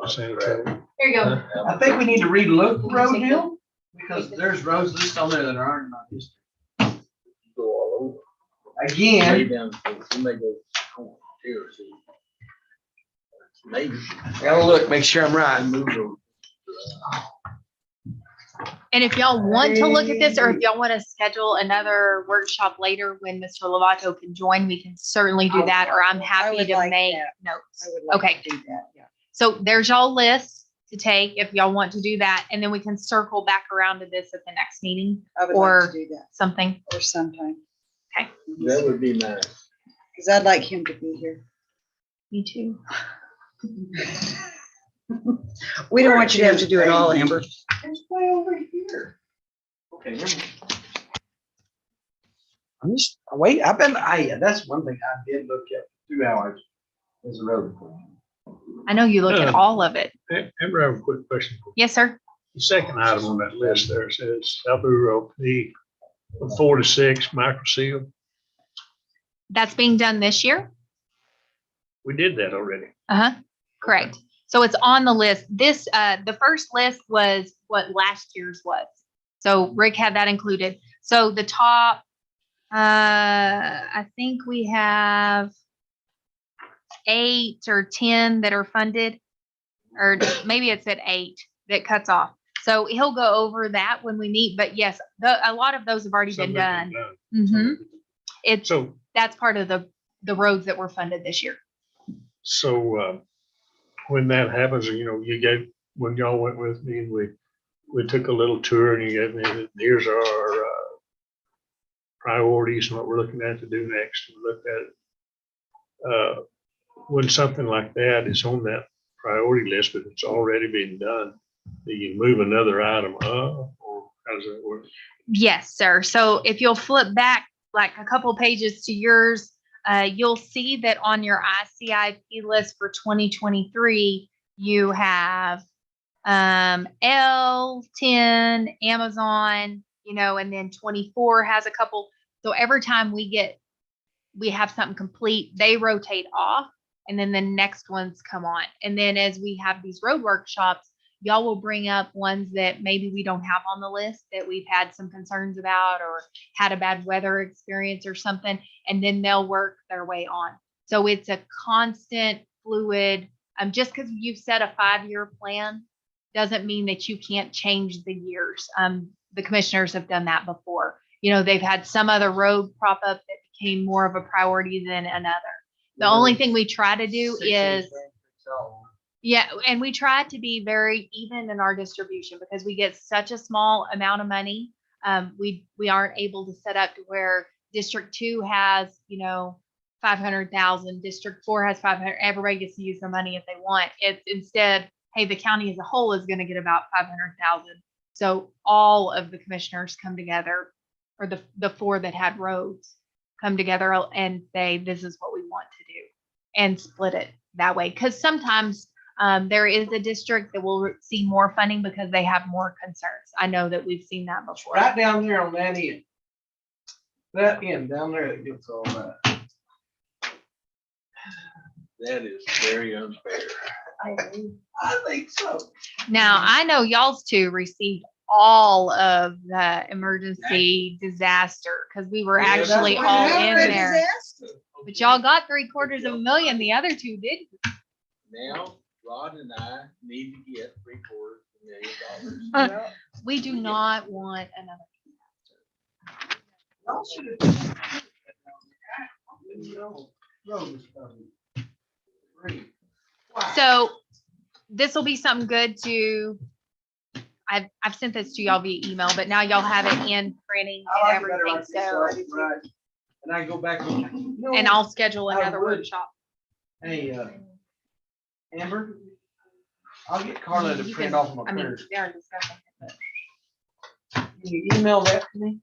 sanitary. Here you go. Huh? I think we need to relook the road deal, because there's roads listed on there that aren't in my district. Go all over. Again, Down, somebody goes, oh, here, see. Maybe. gotta look, make sure I'm right. Move over. And if y'all want to look at this, or if y'all want to schedule another workshop later when Mr. Lovato can join, we can certainly do that, or I'm happy would to like make that. notes. I would like Okay. to do that, yeah. So there's y'all list to take if y'all want to do that, and then we can circle back around to this at the next meeting, I would Or- like to do that, something. or sometime. Okay. That would be nice. Cause I'd like him to be here. Me too. We don't want you to have to do it all, Amber. It's way over here. Okay, never mind. I'm just, wait, that's one thing I did look at 2 hours is a road plan. I know you look at all of it. Amber, I have a quick question. for you. Yes, sir. The second item on that list there says South River OP, 4 to 6 micro seal. That's being done this year. We did that already. Uh-huh. Correct. So it's on the list. This, the first list was what last year's was. So Rick had that included. So the top, I think we have 8 or 10 that are funded, or maybe it's at 8 that cuts off. So he'll go over that when we meet, but yes, a lot of those have already Some been have done. been Hmm. It's, So, that's part of the roads that were funded this year. when that happens, when y'all went with me and we took a little tour and you gave me, here's our priorities and what we're looking at to do next. We looked at it. When something like that is on that priority list, but it's already been done, do you move another item up, or how does that work? Yes, sir. So if you'll flip back like a couple pages to yours, you'll see that on your ICIP list for 2023, you have L10, Amazon, and then 24 has a couple. So every time we have something complete, they rotate off, and then the next ones come on. And then as we have these road workshops, y'all will bring up ones that maybe we don't have on the list that we've had some concerns about or had a bad weather experience or something, and then they'll work their way on. So it's a constant fluid. Just because you've set a 5-year plan doesn't mean that you can't change the years. The commissioners have done that before. They've had some other road prop up that became more of a priority than another. The only thing we try to do is, yeah, and we try to be very even in our distribution because we get such a small amount of money. We aren't able to set up to where District 2 has, 500,000, District 4 has 500. Everybody gets to use their money if they want. It's instead, hey, the county as a whole is going to get about 500,000. So all of the commissioners come together, or the 4 that had roads come together and say, this is what we want to do, and split it that way. Because sometimes there is a district that will see more funding because they have more concerns. I know that we've seen that before. Right down there on that end. That end down there that gets all that. That is very unfair. I think so. Now, I know y'all's two received all of the emergency disaster because we were Yeah, that's actually what all in happened. there. But y'all got $750,000. The other two did. Now, Rod and I need to get $750,000. We do not want another. Y'all should have- Road was coming. Great. Wow. So this will be something good to, I've sent this to y'all via email, but now y'all have it in printing I and like it better everything. like this, So, right? And I go back and. and I'll schedule I another would. workshop. Hey, Amber, I'll get Carla to You print can- off my I mean, printers. they are discussing it, but Can you email that to me?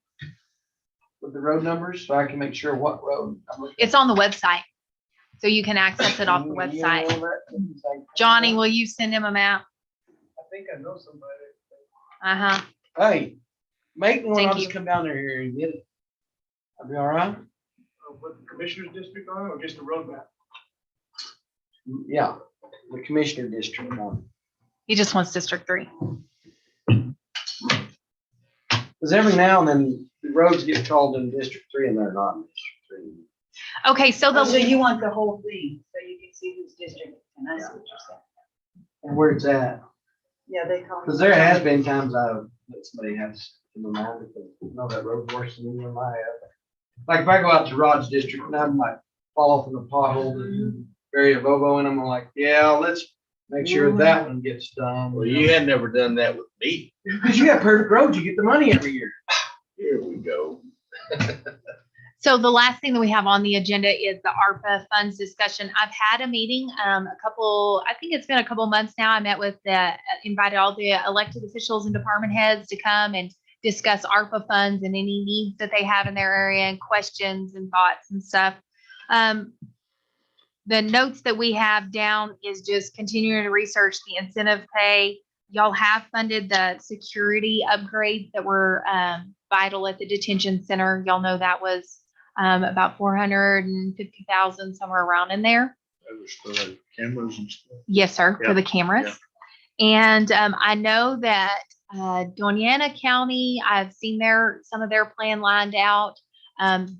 With the road numbers, so I can make sure what road I'm looking it's on the website. So you can access it off the Can you website. email that to me so I can print it Johnny, out? will you send him them out? I think I know somebody. Uh-huh. Hey, make one, Thank I'll just you. come down there here and get it. I'll be all right? What the commissioner's district on, or just the road map? Yeah, the commissioner district one. He just wants District 3. Because every now and then the roads get called in District 3 and they're not in District 3. Okay, so Oh, so the, you want the whole thing, so you can see who's district, and I see what you're saying. And where it's at. Yeah, they call. Because there has been times I've let somebody have in the mind because you know that road's worse than you and I have. Like if I go out to Rod's district and I'm like fall off in the pothole and bury a Volvo in them, I'm like, yeah, let's make sure that one gets done. Well, you had never done that with me. Because you got perfect roads, you get the money every year. Here we go. so the last thing that we have on the agenda is the ARPA funds discussion. I've had a meeting, I think it's been a couple months now. I met with invited all the elected officials and department heads to come and discuss ARPA funds and any needs that they have in their area and questions and thoughts and stuff. The notes that we have down is just continuing to research the incentive pay. Y'all have funded the security upgrades that were vital at the detention center. Y'all know that was about 450,000, somewhere around in there. That was for the cameras and stuff. Yes, sir, Yeah, for the cameras. And I know that Doña Ana County, I've seen some of their plan lined out.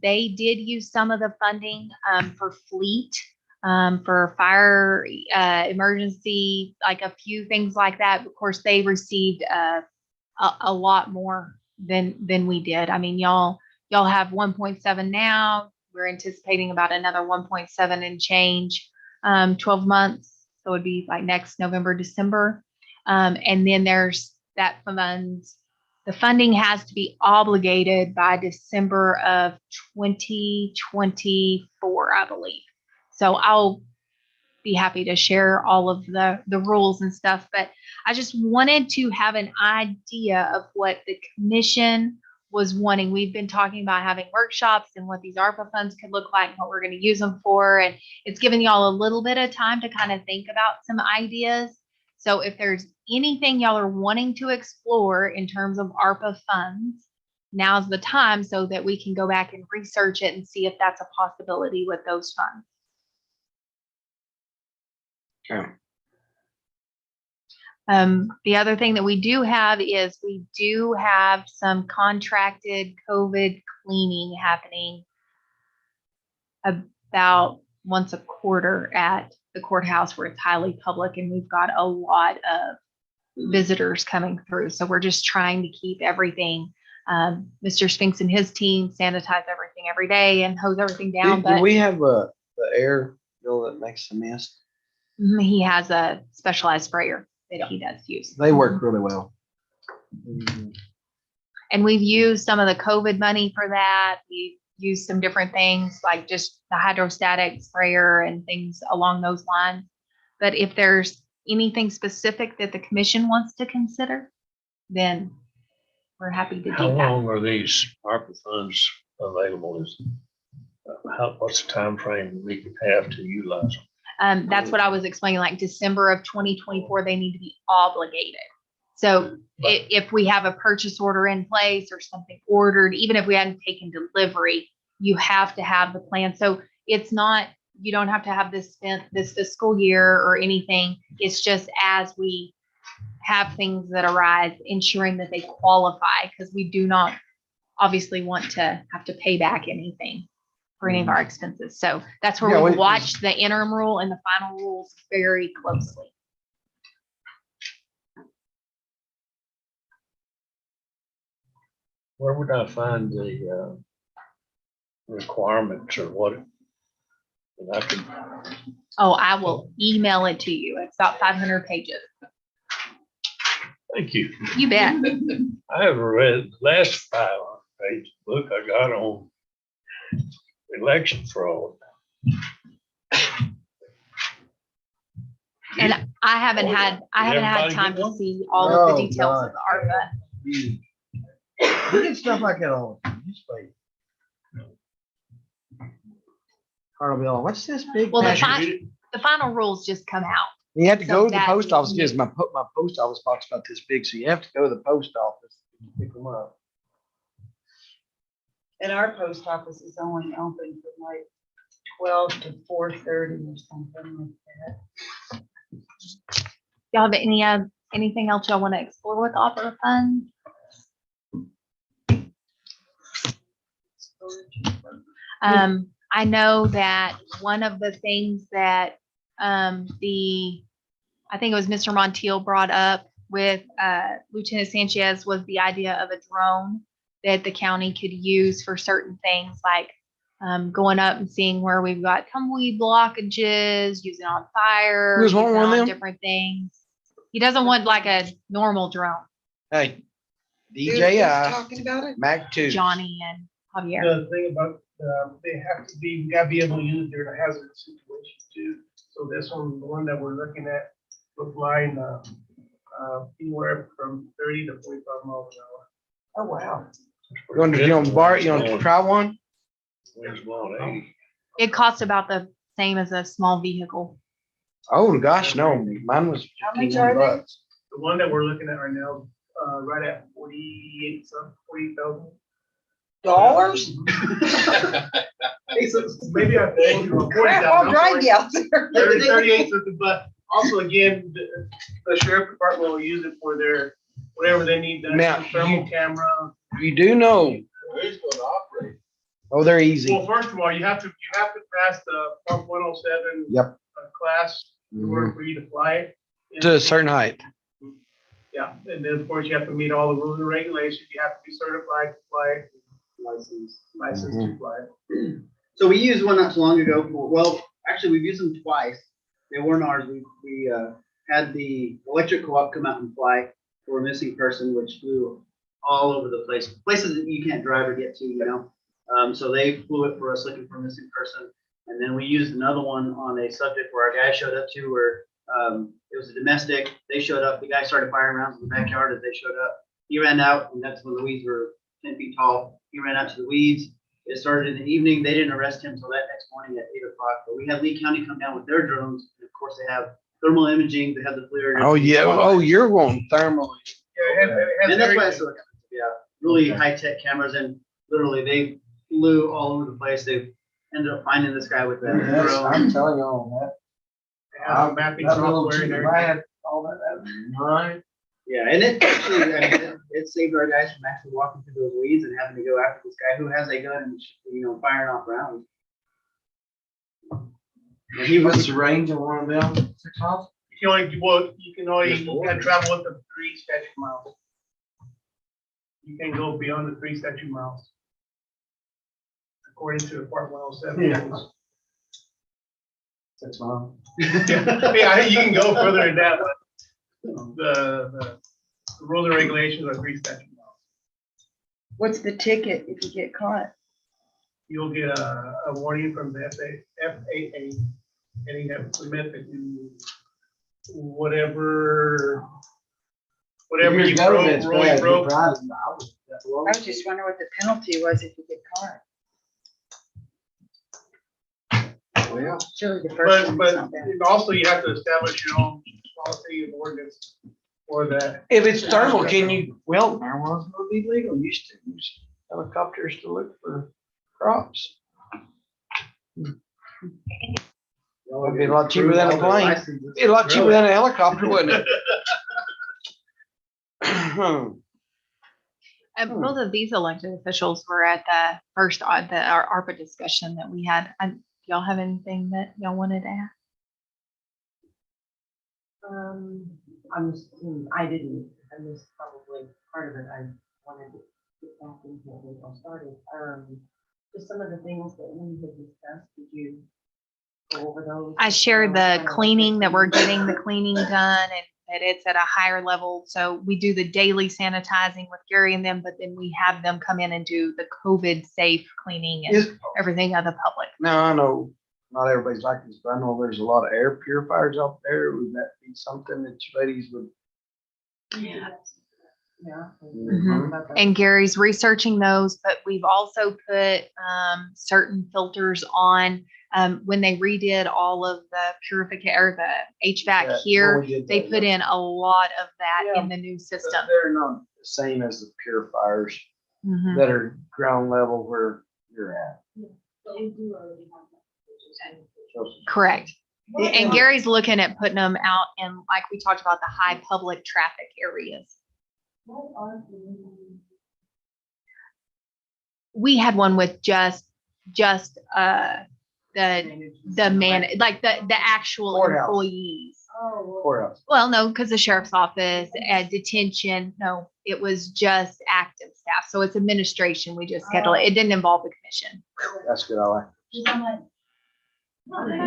They did use some of the funding for fleet, for fire emergency, like a few things like that. Of course, they received a lot more than we did. I mean, y'all have 1.7 now. We're anticipating about another 1.7 and change, 12 months. So it'd be like next November, December. And then there's that funds. The funding has to be obligated by December of 2024, I believe. So I'll be happy to share all of the rules and stuff, but I just wanted to have an idea of what the commission was wanting. We've been talking about having workshops and what these ARPA funds could look like and what we're going to use them for. And it's given y'all a little bit of time to kind of think about some ideas. So if there's anything y'all are wanting to explore in terms of ARPA funds, now's the time so that we can go back and research it and see if that's a possibility with those funds. Okay. The other thing that we do have is we do have some contracted COVID cleaning happening about once a quarter at the courthouse where it's highly public and we've got a lot of visitors coming through. So we're just trying to keep everything, Mr. Spinks and his team sanitize everything every day and hose everything down. Do we have the air bill that makes the mist? He has a specialized sprayer that he does use. They work really well. And we've used some of the COVID money for that. We've used some different things like just the hydrostatic sprayer and things along those lines. But if there's anything specific that the commission wants to consider, then we're happy to do How that. long are these ARPA funds available? What's the time frame we could have to utilize them? That's what I was explaining, like December of 2024, they need to be obligated. So if we have a purchase order in place or something ordered, even if we hadn't taken delivery, you have to have the plan. So it's not, you don't have to have this spent this fiscal year or anything. It's just as we have things that arise, ensuring that they qualify, because we do not obviously want to have to pay back anything for any of our expenses. So that's where we watch the interim rule and the final rules very closely. Where would I find the requirements or what? And I could, Oh, I will email it to you. It's about 500 pages. thank you. You bet. I have read the last 500-page book I got on election fraud. And I haven't had Everybody time get to one? see all of the Oh, details of God. the ARPA. We get stuff like that all the time. Just wait. Harvey, what's this big? Well, package? the final rules just come out. You have to so go to the that post we office, can because get- my post office box about this big, so you have to go to the post office and pick them up. And our post office is only open from like 12 to 4:30 or something like that. Y'all have any Anything else y'all want to explore with opera funds? I know that one of the things that I think it was Mr. Montiel brought up with Lieutenant Sanchez was the idea of a drone that the county could use for certain things like going up and seeing where we've got tumbleweed blockages, using on fire, You guys want using one of on them? different things. He doesn't want like a normal drone, Hey, Who's DJI talking about it? Mac 2. Johnny and Javier. The thing about, they have to be, you gotta be able to use it during a hazardous situation too. So this one, the one that we're looking at, will fly in, anywhere from 30 to 45 miles an hour. Oh, wow. You want to borrow, you want to try one? It costs about the same as a small vehicle. Oh, gosh, no, mine was How much are they? $15. The one that we're looking at right now, right at 40,000. Dollars? Hey, so maybe I told you, Crap, I'll drive you out there. 38 something, but also again, the sheriff department will use it for their, whatever they need, Now, that thermal camera. You do know. Oh, they're easy. Well, first of all, you have to pass the Part 107. Yep. Class in order for you to fly it. To a certain height. Yeah, and then of course you have to meet all the rules and regulations. You have to be certified to fly it. Licensed to fly it. So we used one not too long ago for, well, actually, we've used them twice. They weren't ours. We had the electric co-op come out and fly for a missing person, which flew all over the place, places that you can't drive or get to, you know. So they flew it for us looking for a missing person. And then we used another one on a subject where our guy showed up to where it was a domestic. They showed up. The guy started firing rounds in the backyard as they showed up. He ran out, and that's when the weeds were 10 feet tall. He ran out to the weeds. It started in the evening. They didn't arrest him until that next morning at 8 o'clock. But we had Lee County come down with their drones. And of course, they have thermal imaging. They have the FLIR. Oh, yeah. Oh, you're wanting thermal. Yeah, it has And that's why it's everything. so expensive. Yeah, really high-tech cameras. And literally, they flew all over the place. They ended up finding this guy with that drone. I'm telling you all that. It has mapping software and everything. All that, right? Yeah, and it actually, I mean, it saved our guys from actually walking through those weeds and having to go after this guy who has a gun and, you know, firing off rounds. And he What's was, the range of one of them? 6 miles? You can only travel up to 3 statute miles. You can go beyond the 3 statute miles. According to Part 107. Yeah. 6 miles. Yeah, you can go further than that, but the rules and regulations are 3 statute miles. What's the ticket if you get caught? You'll get a warning from the FAA, and you have to submit that you, whatever you broke, rule you broke. I was just wondering what the penalty was if you get caught. Well, Surely the first But, one's not bad. also you have to establish your own policy and ordinance for that. if it's thermal, can you, well, marijuana's gonna be legal. You used to use helicopters to look for crops. It'd be a lot cheaper than a plane. It'd be a lot cheaper than a helicopter, wouldn't it? Both of these elected officials were at the first, our ARPA discussion that we had. Y'all have anything that y'all wanted to add? I missed probably part of it. I wanted to get back into it when I started. Just some of the things that we had discussed, did you go over those? I shared the cleaning, that we're getting the cleaning done and that it's at a higher level. So we do the daily sanitizing with Gary and them, but then we have them come in and do the COVID safe cleaning and everything of the public. Now, I know not everybody's like this, but I know there's a lot of air purifiers out there. Would that be something that you ladies would? Yeah. Mhm. And Gary's researching those, but we've also put certain filters on when they redid all of the purification or the HVAC here. They put in a lot of that in the new system. They're not the same as the purifiers Mhm. that are ground level where you're at. Correct. And Gary's looking at putting them out in, like we talked about, the high public traffic areas. We had one with just the man, like the actual Courthouse. employees. Oh, Courthouse. Well, no, because the sheriff's office, detention, no, it was just active staff. So it's administration. We just schedule it. It didn't involve the commission. That's good. I like.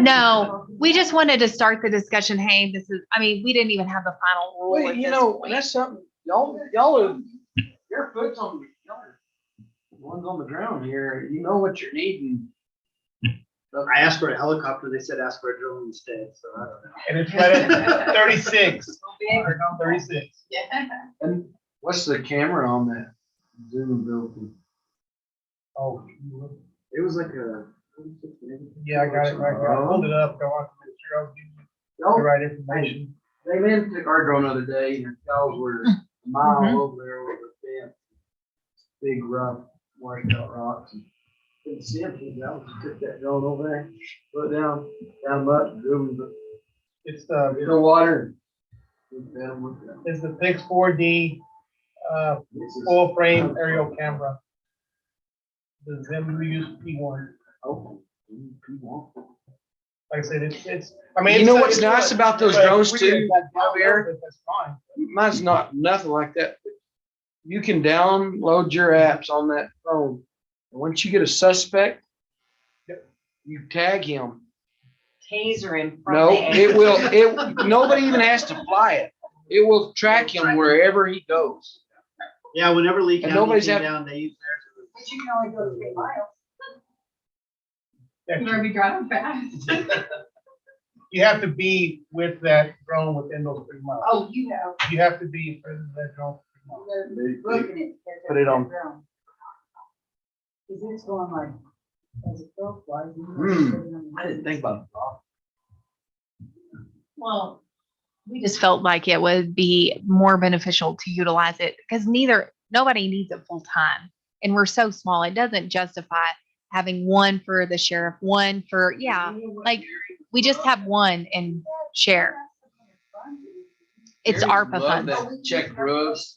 No, we just wanted to start the discussion. Hey, this is, I mean, we didn't even have the final rule Well, at you this know, point. that's something, y'all are, your foot's on, y'all are the ones on the ground here, you know what you're needing. I asked for a helicopter. They said ask for a drone instead, so I don't know. And it's right at 36. 36. And what's the camera on that Zoom building? Oh, It was like a. yeah, I got it right now. I pulled it up. I want to make sure I was giving you the Y'all, right information. they man took our drone the other day and y'all were a mile Mhm. over there with the fence. Big rough, washed out rocks. And couldn't see them. I just took that drone over there, put it down up, drove the It's the, water. Looked at 'em, looked at 'em. it's the Pix 4D This is- full frame aerial camera. The Zim use P1. Oh, people. Like I said, it's, I mean. You know it's- what's it's nice what- about those but if drones we get too, that down Javier? low, that's fine. Mine's not nothing like that. You can download your apps on that phone. And once you get a suspect, you tag him. Taser him from No, the it will, nobody even has to fly it. It will track him wherever he goes. Yeah, whenever Lee And County nobody's came have- down, they used theirs. But you can only go 3 miles. Yeah, You're gonna be driving fast. You have to be with that drone within those 3 miles. Oh, you know, You have to be present with that drone for 3 miles. they're booking it. Put it on. Cause it's going like, as it goes, flies. I didn't think about it. Well, we just felt like it would be more beneficial to utilize it because nobody needs it full time. And we're so small, it doesn't justify having one for the sheriff, one for, like we just have one and share. It's ARPA funds. Check roofs.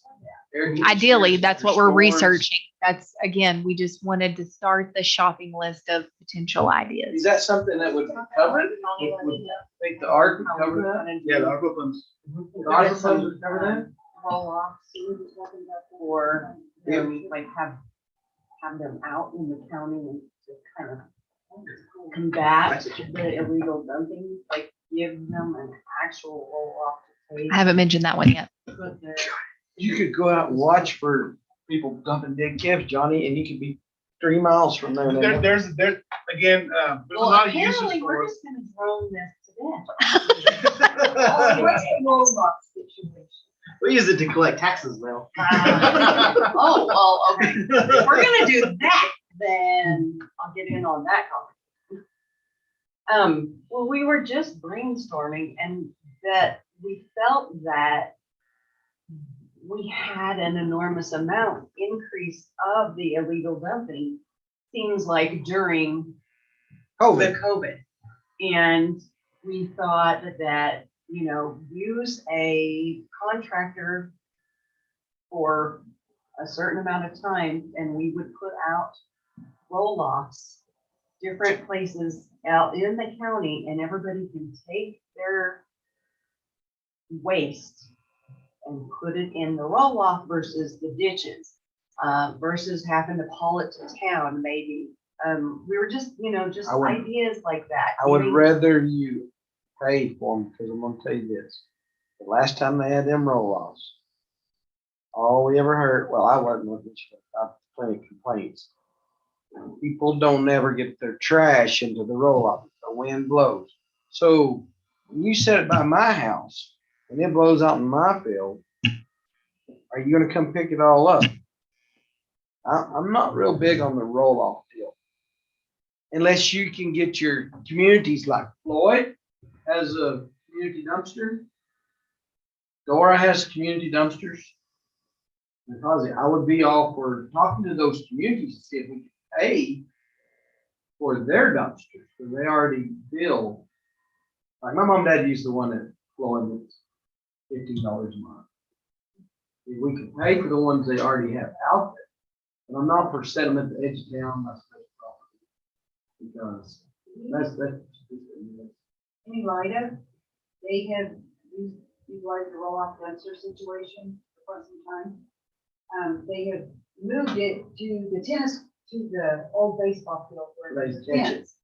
Ideally, that's what we're researching. That's, again, we just wanted to start the shopping list of potential Is ideas. that something that would cover it? Would think the ARC would cover that? Yeah, the ARPA funds. The ARC funds would cover that? roll offs or like have them out in the county and just kind of combat the illegal dumping, like give them an actual roll off to take. I haven't mentioned that one yet. Put their- You could go out and watch for people dumping dead calves, Johnny, and you could be 3 miles from there. There's again, there's a Well, lot of uses apparently for we're it. just gonna drone this to death. What's the roll off situation? We use it to collect taxes now. Oh, well, okay. If we're gonna do that, then I'll get in on that conversation. Well, we were just brainstorming and that we felt that we had an enormous amount increase of the illegal dumping, seems like during the COVID. And we thought that, use a contractor for a certain amount of time and we would put out roll-offs, different places out in the county and everybody can take their waste and put it in the roll-off versus the ditches, versus having to haul it to town maybe. We were just, just I would- ideas like that. I would giving- rather you pay for them, because I'm gonna tell you this. The last time they had them roll-offs, all we ever heard, well, I wasn't looking, I've plenty of complaints. People don't never get their trash into the roll-off, the wind blows. So when you set it by my house, and it blows out in my field, are you gonna come pick it all up? I'm not real big on the roll-off deal. Unless you can get your communities like Floyd has a community dumpster. Dora has community dumpsters. Because I would be all for talking to those communities to see if we could pay for their dumpsters, because they already bill Like my mom and dad used the one at Floyd, it's $15 a month. If we could pay for the ones they already have out there, and I'm not for setting them at the edge of town, that's the property. Because that's. In Lida, they have utilized the roll-off dumpster situation for quite some time. They have moved it to the old baseball field where They there's catch it. fence.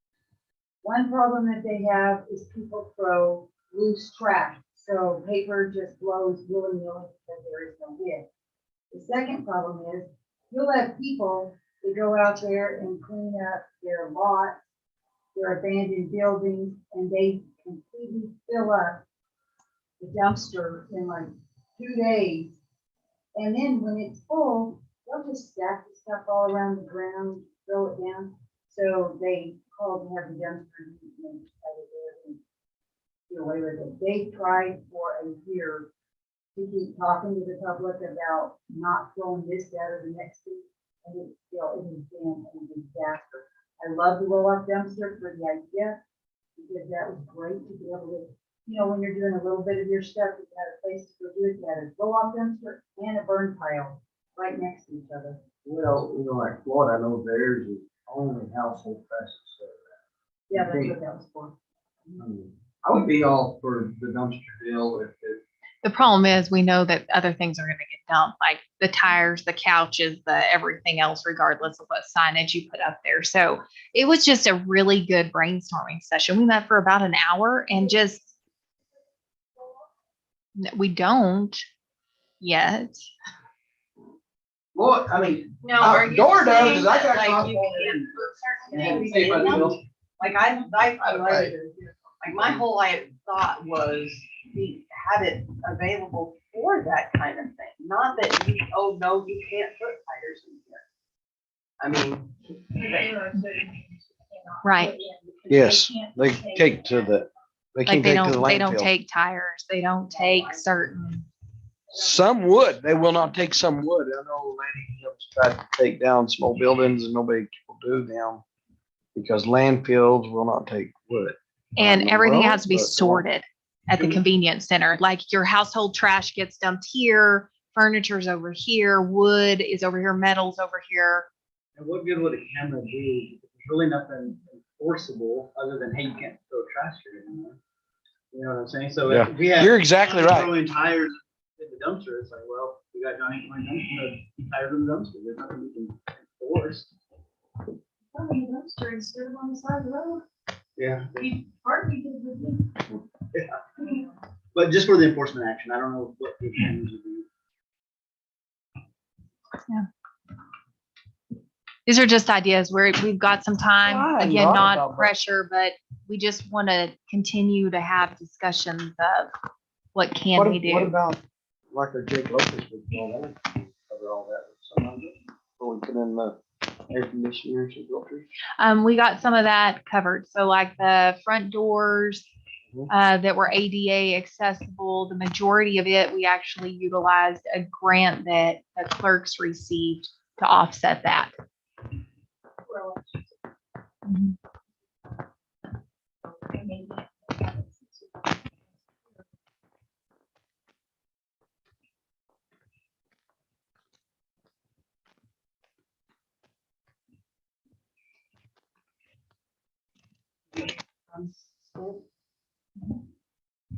One problem that they have is people throw loose trash, so paper just blows willy-nilly because there is no lid. The second problem is you'll have people that go out there and clean up their lots, their abandoned buildings, and they completely fill up the dumpster in like 2 days. And then when it's full, they'll just stack the stuff all around the ground, throw it down. So they called to have the dumpster movement out of there and do away with it. They tried for a year to keep talking to the public about not throwing this, that, or the next thing, and it has been a disaster. I love the roll-off dumpster for the idea, because that was great to be able to, when you're doing a little bit of your stuff, you got a place to go do it, you got a roll-off dumpster and a burn pile right next to each other. Well, like Florida, I know theirs is only household trash. Yeah, that's what that was for. I would be all for the dumpster deal if The problem is we know that other things are going to get dumped, like the tires, the couches, the everything else, regardless of what signage you put up there. So it was just a really good brainstorming session. We met for about an hour and just, we don't yet. Well, I mean, No, are you Door does, saying 'cause I got that, like, you can't put certain things Say in about them? Bill. Like my whole thought was we have it available for that kind of thing, not that oh no, you can't put tires in here. I mean. Right. Yes, they take to the, they Like can't they take to the don't landfill. take tires. They don't take certain, Some would, they will not take some wood. I know landfills tried to take down small buildings and nobody will do now because landfills will not take wood. and everything has to be But- sorted at the convenience center. Like your household trash gets dumped here, furniture's over here, wood is over here, metal's over here. And what good would a camera do? There's really nothing enforceable other than, hey, you can't throw trash here anymore. You know what I'm saying? So Yeah. if we have. You're exactly right. Throwing tires in the dumpster, it's like, well, you got Johnny, my dumpster, tires in the dumpster. There's nothing we can enforce. Dumpster instead of on the side of the road. Yeah. Partly did Yeah. But just for the enforcement action, I don't know what the cameras would do. These are just ideas where we've got some time, Well, I again, thought not about that. pressure, but we just want to continue to have discussions of what can we What do. about like our Jake Lopez would all that, cover all that with some of it? Or we put in the air conditioners and filters? We got some of that covered. So like the front doors that were ADA accessible, the majority of it, we actually utilized a grant that the clerks received to offset that. Mhm.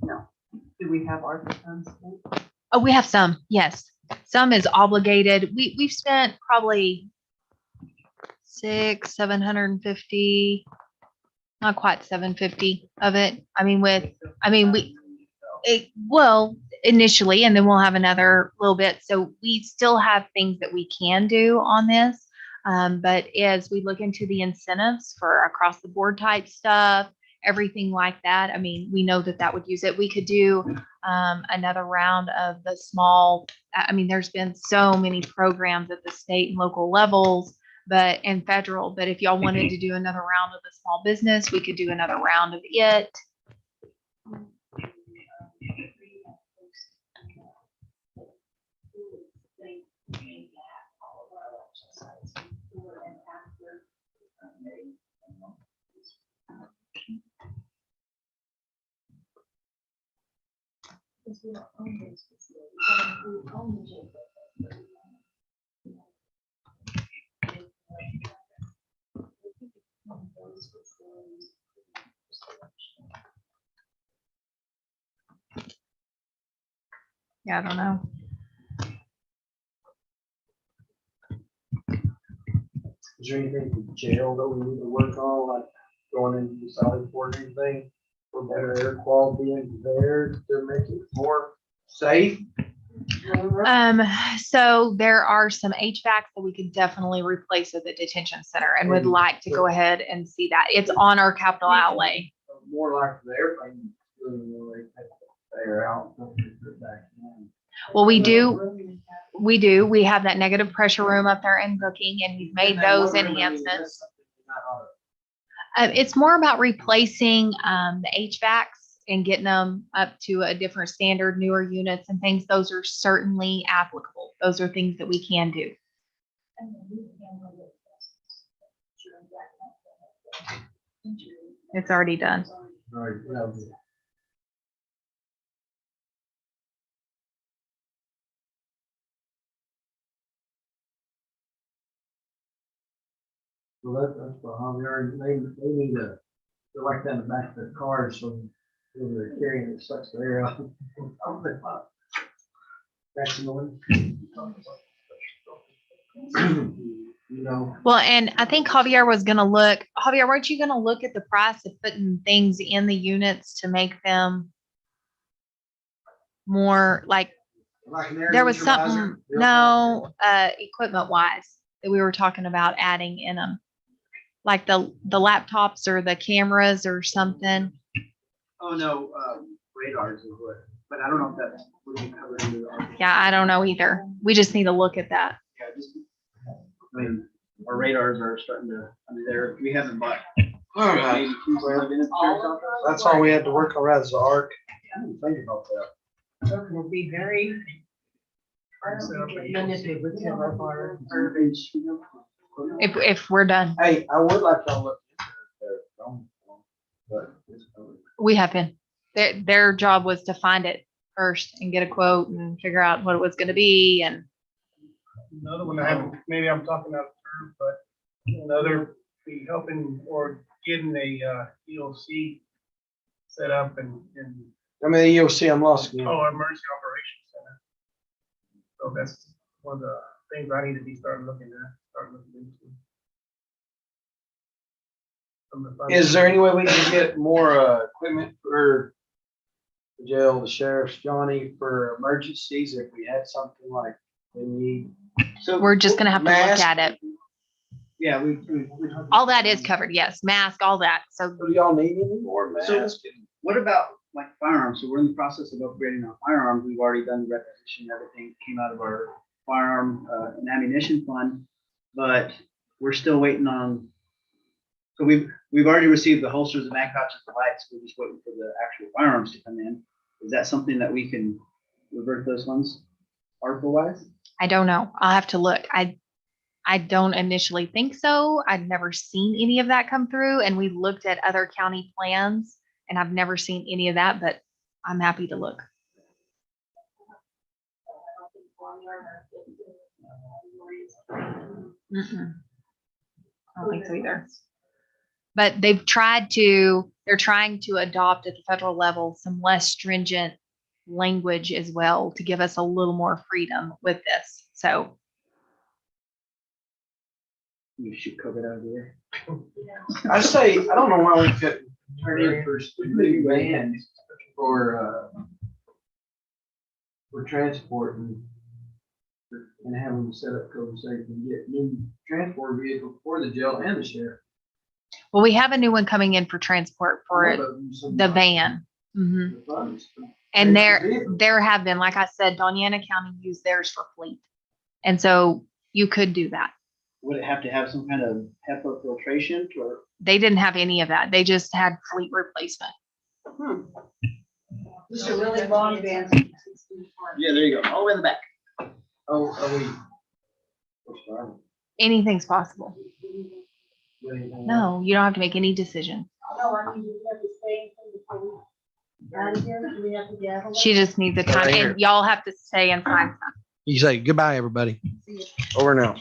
No. Do we have ARPA funds? Oh, we have some, yes. Some is obligated. We've spent probably 750, not quite 750 of it. Well, initially, and then we'll have another little bit. So we still have things that we can do on this. But as we look into the incentives for across the board type stuff, everything like that, I mean, we know that that would use it. We could do another round of the small, I mean, there's been so many programs at the state and local levels, and federal, but if y'all wanted to do another round of the small business, we could do another round of it. Yeah, I don't know. Is there anything for jail that we need to work on, like going into the solid port or anything? For better air quality in there to make it more safe? So there are some HVACs that we could definitely replace at the detention center and would like to go ahead and see that. It's on our capital outlay. More like the airplane, they take the air out. Put it back in. Well, we do. We have that negative pressure room up there in booking, and we've made those enhancements. It's more about replacing the HVACs and getting them up to a different standard, newer units and things. Those are certainly applicable. Those are things that we can do. It's already done. All right, yeah. Well, that's what Javier, they need to, they're like that in the back of their cars, so when they're carrying it, sucks the air out. That's annoying. You know, Well, and I think Javier was going to look, Javier, weren't you going to look at the price of putting things in the units to make them more like, like an air there was neutralizer, something, real no, equipment wise that we were talking about adding in them. Like the laptops or the cameras or something. Oh, no, radars is what, but I don't know if that would be covered under the ARPA. Yeah, I don't know either. We just need to look at that. Yeah, just, I mean, our radars are starting to, I mean, we haven't bought. All right. That's all we had to work on, right, is the arc. I didn't think about that. Will be very limited with some of our Garbage. If we're done, Hey, I would like to look into it, but it's covered. we have been. Their job was to find it first and get a quote and figure out what it was going to be. And Another one I haven't, maybe I'm talking out of turn, but another, be helping or getting a EOC set up and, I mean, you'll see I'm lost again. oh, emergency operations center. So that's one of the things I need to be start looking into. Is there any way we can get more equipment for the jail, the sheriff's, Johnny, for emergencies if we had something like we need? So we're just going to have to look Mask. at it. yeah, we. All that is covered. Yes. Mask, all that. So Do y'all need any more So masks? what about like firearms? So we're in the process of upgrading our firearms. We've already done the requisition. Everything came out of our firearm and ammunition fund, but we're still waiting on. So we've already received the holsters, the mag pouches, the lights. We're just waiting for the actual firearms to come in. Is that something that we can revert those funds ARPA wise? I don't know. I'll have to look. I don't initially think so. I've never seen any of that come through. And we looked at other county plans and I've never seen any of that, but I'm happy to look. Mm-mm. I don't think so either. But they're trying to adopt at the federal level some less stringent language as well to give us a little more freedom with this. So You should COVID out of there. I say, I don't know why we couldn't turn in for new vans for transporting and have them set up code so you can get new transport vehicles for the jail and the sheriff. well, we have a new one coming in for transport for the van. Mhm. The funds. And there have been, like I said, Doñana County used theirs for fleet. And so you could do that. Would it have to have some kind of HEPA filtration or? They didn't have any of that. They just had fleet replacement. This is a really long van. Yeah, there you go. All the way in the back. Oh, are we? What's that? Anything's possible. No, you don't have to make any decision. No, I mean, you have the same thing before Out of here, do we have to gavel? She just needs a time Right here. and y'all have to stay and sign. You say goodbye, everybody. See ya. Over now.